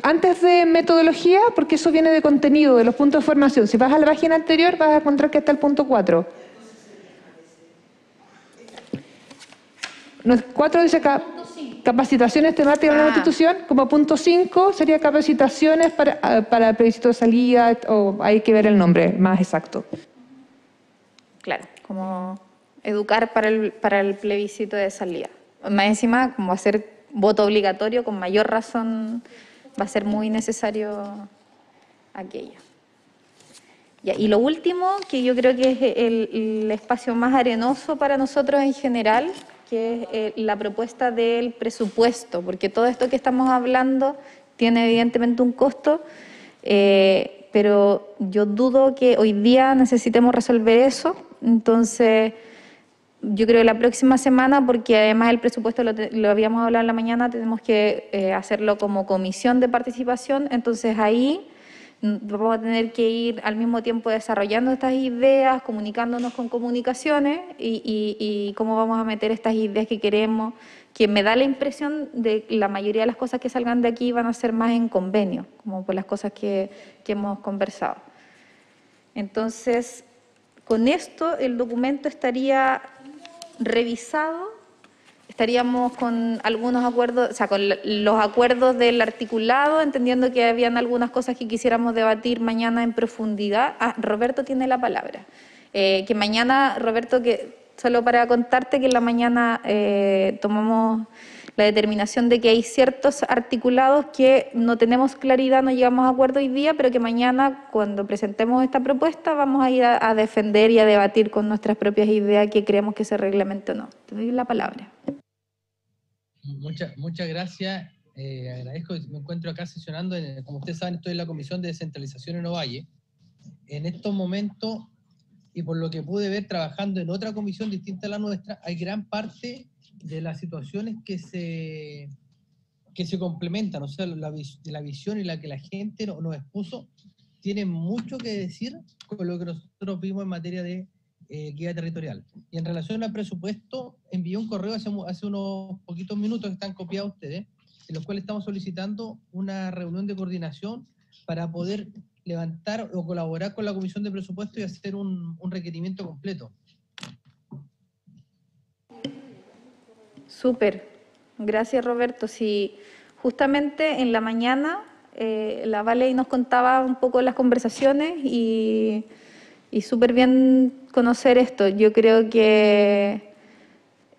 [SPEAKER 4] Antes de metodología, porque eso viene de contenido, de los puntos de formación. Si vas a la página anterior, vas a encontrar que está el punto 4. 4 dice acá, capacitaciones temáticas de la Constitución. Como punto 5 sería capacitaciones para el plebiscito de salida, o hay que ver el nombre más exacto.
[SPEAKER 1] Claro, como educar para el plebiscito de salida. Más encima, como hacer voto obligatorio, con mayor razón va a ser muy necesario aquello. Ya, y lo último, que yo creo que es el espacio más arenoso para nosotros en general, que es la propuesta del presupuesto, porque todo esto que estamos hablando tiene evidentemente un costo, pero yo dudo que hoy día necesitemos resolver eso. Entonces, yo creo que la próxima semana, porque además el presupuesto lo habíamos hablado en la mañana, tenemos que hacerlo como comisión de participación, entonces ahí vamos a tener que ir al mismo tiempo desarrollando estas ideas, comunicándonos con comunicaciones y cómo vamos a meter estas ideas que queremos, que me da la impresión de que la mayoría de las cosas que salgan de aquí van a ser más en convenio, como por las cosas que hemos conversado. Entonces, con esto el documento estaría revisado, estaríamos con algunos acuerdos, o sea, con los acuerdos del articulado, entendiendo que habían algunas cosas que quisiéramos debatir mañana en profundidad. Roberto tiene la palabra. Que mañana, Roberto, que solo para contarte que en la mañana tomamos la determinación de que hay ciertos articulados que no tenemos claridad, no llegamos a acuerdo hoy día, pero que mañana, cuando presentemos esta propuesta, vamos a ir a defender y a debatir con nuestras propias ideas que creemos que se reglamente o no. Te doy la palabra.
[SPEAKER 10] Muchas gracias. Agradezco, me encuentro acá sesionando, como ustedes saben, estoy en la Comisión de Descentralización en Ovalle. En estos momentos, y por lo que pude ver trabajando en otra comisión distinta a la nuestra, hay gran parte de las situaciones que se complementan, o sea, la visión y la que la gente nos expuso, tiene mucho que decir con lo que nosotros vimos en materia de equidad territorial. Y en relación al presupuesto, envié un correo hace unos poquitos minutos que están copiados ustedes, en los cuales estamos solicitando una reunión de coordinación para poder levantar o colaborar con la Comisión de Presupuesto y hacer un requerimiento completo.
[SPEAKER 1] Súper, gracias Roberto. Sí, justamente en la mañana la Vale nos contaba un poco las conversaciones y súper bien conocer esto. Yo creo que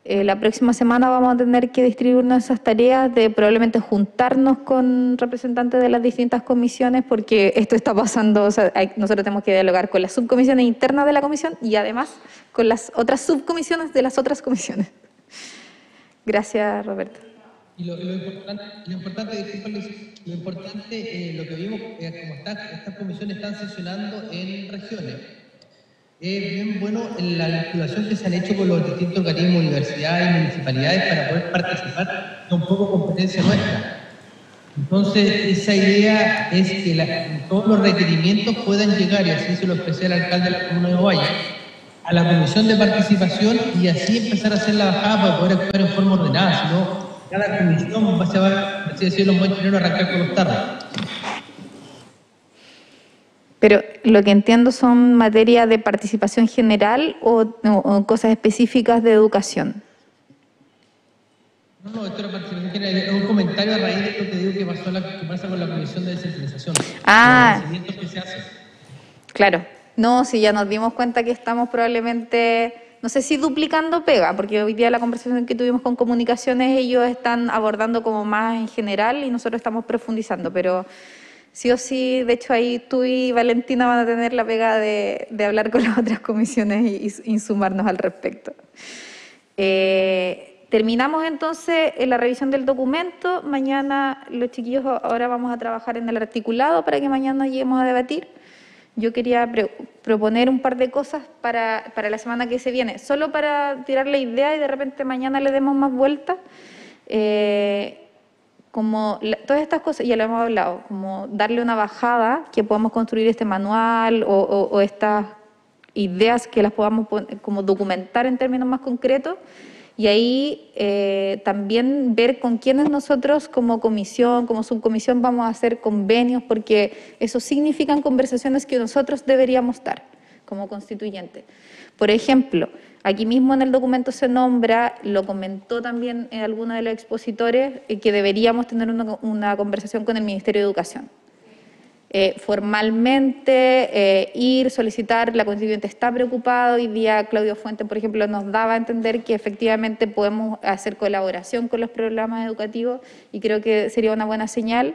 [SPEAKER 1] la próxima semana vamos a tener que distribuirnos esas tareas de probablemente juntarnos con representantes de las distintas comisiones, porque esto está pasando, o sea, nosotros tenemos que dialogar con las subcomisiones internas de la comisión y además con las otras subcomisiones de las otras comisiones. Gracias, Roberto.
[SPEAKER 10] Y lo importante, lo que vimos, como estas comisiones están sesionando en regiones, es bien bueno la vinculación que se han hecho con los distintos organismos, universidades y municipalidades para poder participar de un poco competencia nuestra. Entonces, esa idea es que todos los requerimientos puedan llegar, y así se lo expresé al alcalde de la Comuna de Ovalle, a la comisión de participación y así empezar a hacer la bajada para poder actuar en forma ordenada, si no, cada comisión se va, así decirlo, en buen chileno, a arrancar con los tarros.
[SPEAKER 1] Pero lo que entiendo son materias de participación general o cosas específicas de educación.
[SPEAKER 10] No, esto era participación general, es un comentario a raíz de lo que digo que pasa con la comisión de descentralización.
[SPEAKER 1] Ah,
[SPEAKER 10] los procedimientos que se hacen.
[SPEAKER 1] Claro. No, si ya nos dimos cuenta que estamos probablemente, no sé si duplicando pega, porque hoy día la conversación que tuvimos con comunicaciones, ellos están abordando como más en general y nosotros estamos profundizando, pero sí o sí, de hecho ahí tú y Valentina van a tener la pega de hablar con las otras comisiones y sumarnos al respecto. Terminamos entonces la revisión del documento. Mañana los chiquillos ahora vamos a trabajar en el articulado para que mañana lleguemos a debatir. Yo quería proponer un par de cosas para la semana que se viene, solo para tirar la idea y de repente mañana le demos más vueltas. como todas estas cosas, ya lo hemos hablado, como darle una bajada, que podamos construir este manual o estas ideas que las podamos como documentar en términos más concretos, y ahí también ver con quiénes nosotros como comisión, como subcomisión vamos a hacer convenios, porque eso significan conversaciones que nosotros deberíamos dar como constituyentes. Por ejemplo, aquí mismo en el documento se nombra, lo comentó también alguno de los expositores, que deberíamos tener una conversación con el Ministerio de Educación. Formalmente ir, solicitar, la constituyente está preocupada. Hoy día Claudio Fuentes, por ejemplo, nos daba a entender que efectivamente podemos hacer colaboración con los programas educativos, y creo que sería una buena señal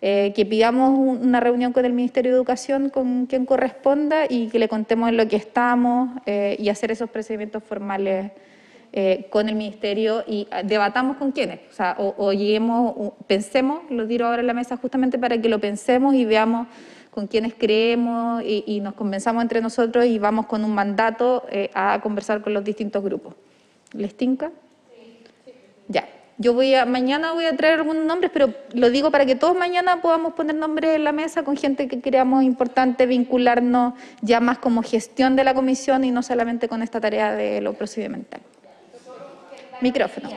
[SPEAKER 1] que pidamos una reunión con el Ministerio de Educación, con quien corresponda, y que le contemos en lo que estamos y hacer esos procedimientos formales con el Ministerio, y debatamos con quiénes, o sea, o lleguemos, pensemos, lo tiro ahora en la mesa justamente para que lo pensemos y veamos con quiénes creemos y nos convenzamos entre nosotros y vamos con un mandato a conversar con los distintos grupos. ¿Les tinca? Sí. Ya. Yo mañana voy a traer algunos nombres, pero lo digo para que todos mañana podamos poner nombres en la mesa con gente que creamos importante vincularnos ya más como gestión de la comisión y no solamente con esta tarea de lo procedimental. Micrófono.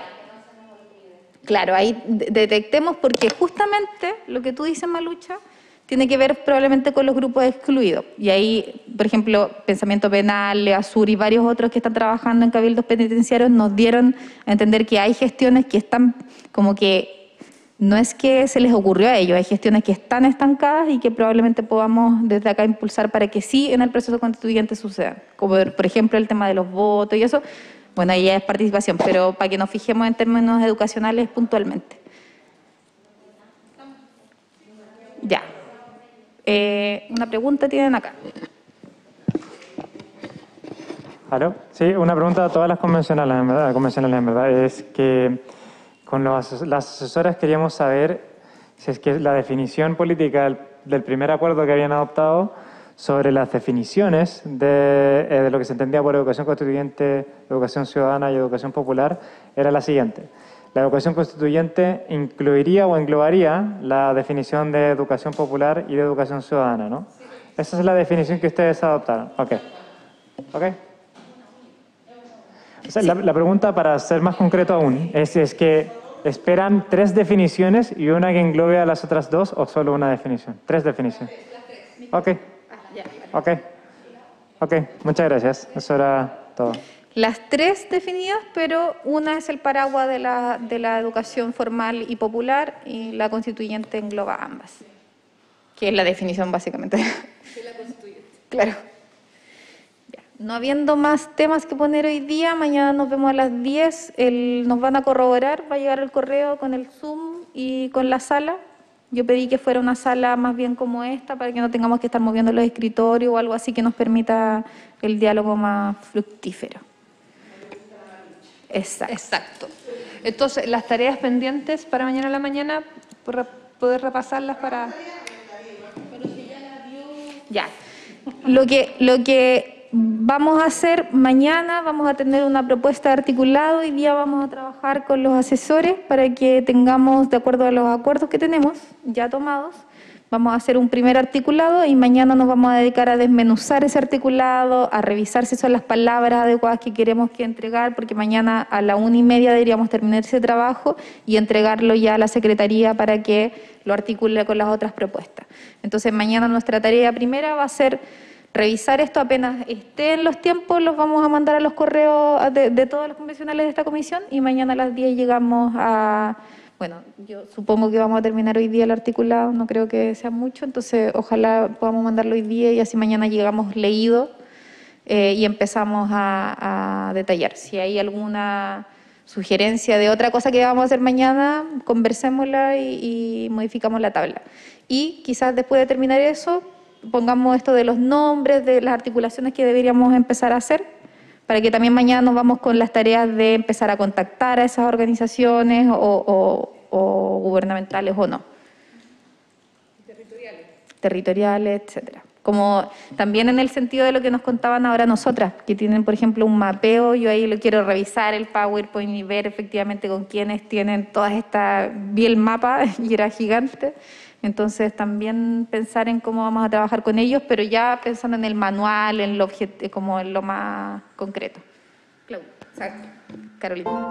[SPEAKER 1] Claro, ahí detectemos, porque justamente lo que tú dices, Malucha, tiene que ver probablemente con los grupos excluidos. Y ahí, por ejemplo, Pensamiento Penal, Leasur y varios otros que están trabajando en cabildos penitenciarios nos dieron a entender que hay gestiones que están como que no es que se les ocurrió a ellos, hay gestiones que están estancadas y que probablemente podamos desde acá impulsar para que sí en el proceso constituyente sucedan. Como por ejemplo el tema de los votos y eso. Bueno, ahí ya es participación, pero para que nos fijemos en términos educacionales puntualmente. Ya. Una pregunta tienen acá.
[SPEAKER 11] ¿Aló? Sí, una pregunta a todas las convencionales, en verdad. Es que con las asesoras queríamos saber si es que la definición política del primer acuerdo que habían adoptado sobre las definiciones de lo que se entendía por educación constituyente, educación ciudadana y educación popular era la siguiente. La educación constituyente incluiría o englobaría la definición de educación popular y de educación ciudadana, ¿no? Sí. Esa es la definición que ustedes adoptaron. Ok. Ok. O sea, la pregunta, para ser más concreto aún, es que ¿esperan 3 definiciones y una que englobe a las otras 2 o solo una definición? 3 definiciones. Ok. Ok. Ok. Muchas gracias. Eso era todo.
[SPEAKER 1] Las 3 definidas, pero una es el paraguas de la educación formal y popular, y la constituyente engloba ambas, que es la definición básicamente. De la constituyente. Claro. Ya. No habiendo más temas que poner hoy día, mañana nos vemos a las 10, nos van a corroborar, va a llegar el correo con el Zoom y con la sala. Yo pedí que fuera una sala más bien como esta, para que no tengamos que estar moviendo los escritorios o algo así que nos permita el diálogo más fructífero.
[SPEAKER 4] Exacto. Entonces, las tareas pendientes para mañana a la mañana, poder repasarlas para...
[SPEAKER 1] Ya. Lo que vamos a hacer mañana, vamos a tener una propuesta de articulado. Hoy día vamos a trabajar con los asesores para que tengamos, de acuerdo a los acuerdos que tenemos ya tomados, vamos a hacer un primer articulado y mañana nos vamos a dedicar a desmenuzar ese articulado, a revisar si son las palabras adecuadas que queremos que entregar, porque mañana a la 1:30 deberíamos terminar ese trabajo y entregarlo ya a la Secretaría para que lo articule con las otras propuestas. Entonces mañana nuestra tarea primera va a ser revisar esto. Apenas estén los tiempos, los vamos a mandar a los correos de todos los convencionales de esta comisión, y mañana a las 10 llegamos a... Bueno, yo supongo que vamos a terminar hoy día el articulado, no creo que sea mucho, entonces ojalá podamos mandarlo hoy día y así mañana llegamos leído y empezamos a detallar. Si hay alguna sugerencia de otra cosa que vamos a hacer mañana, conversémosla y modificamos la tabla. Y quizás después de terminar eso, pongamos esto de los nombres, de las articulaciones que deberíamos empezar a hacer, para que también mañana nos vamos con las tareas de empezar a contactar a esas organizaciones o gubernamentales o no. Territoriales, etcétera. Como también en el sentido de lo que nos contaban ahora nosotras, que tienen, por ejemplo, un mapeo, yo ahí lo quiero revisar el PowerPoint y ver efectivamente con quiénes tienen todas estas, vi el mapa y era gigante, entonces también pensar en cómo vamos a trabajar con ellos, pero ya pensando en el manual, en lo como en lo más concreto. Claudia, Carolina.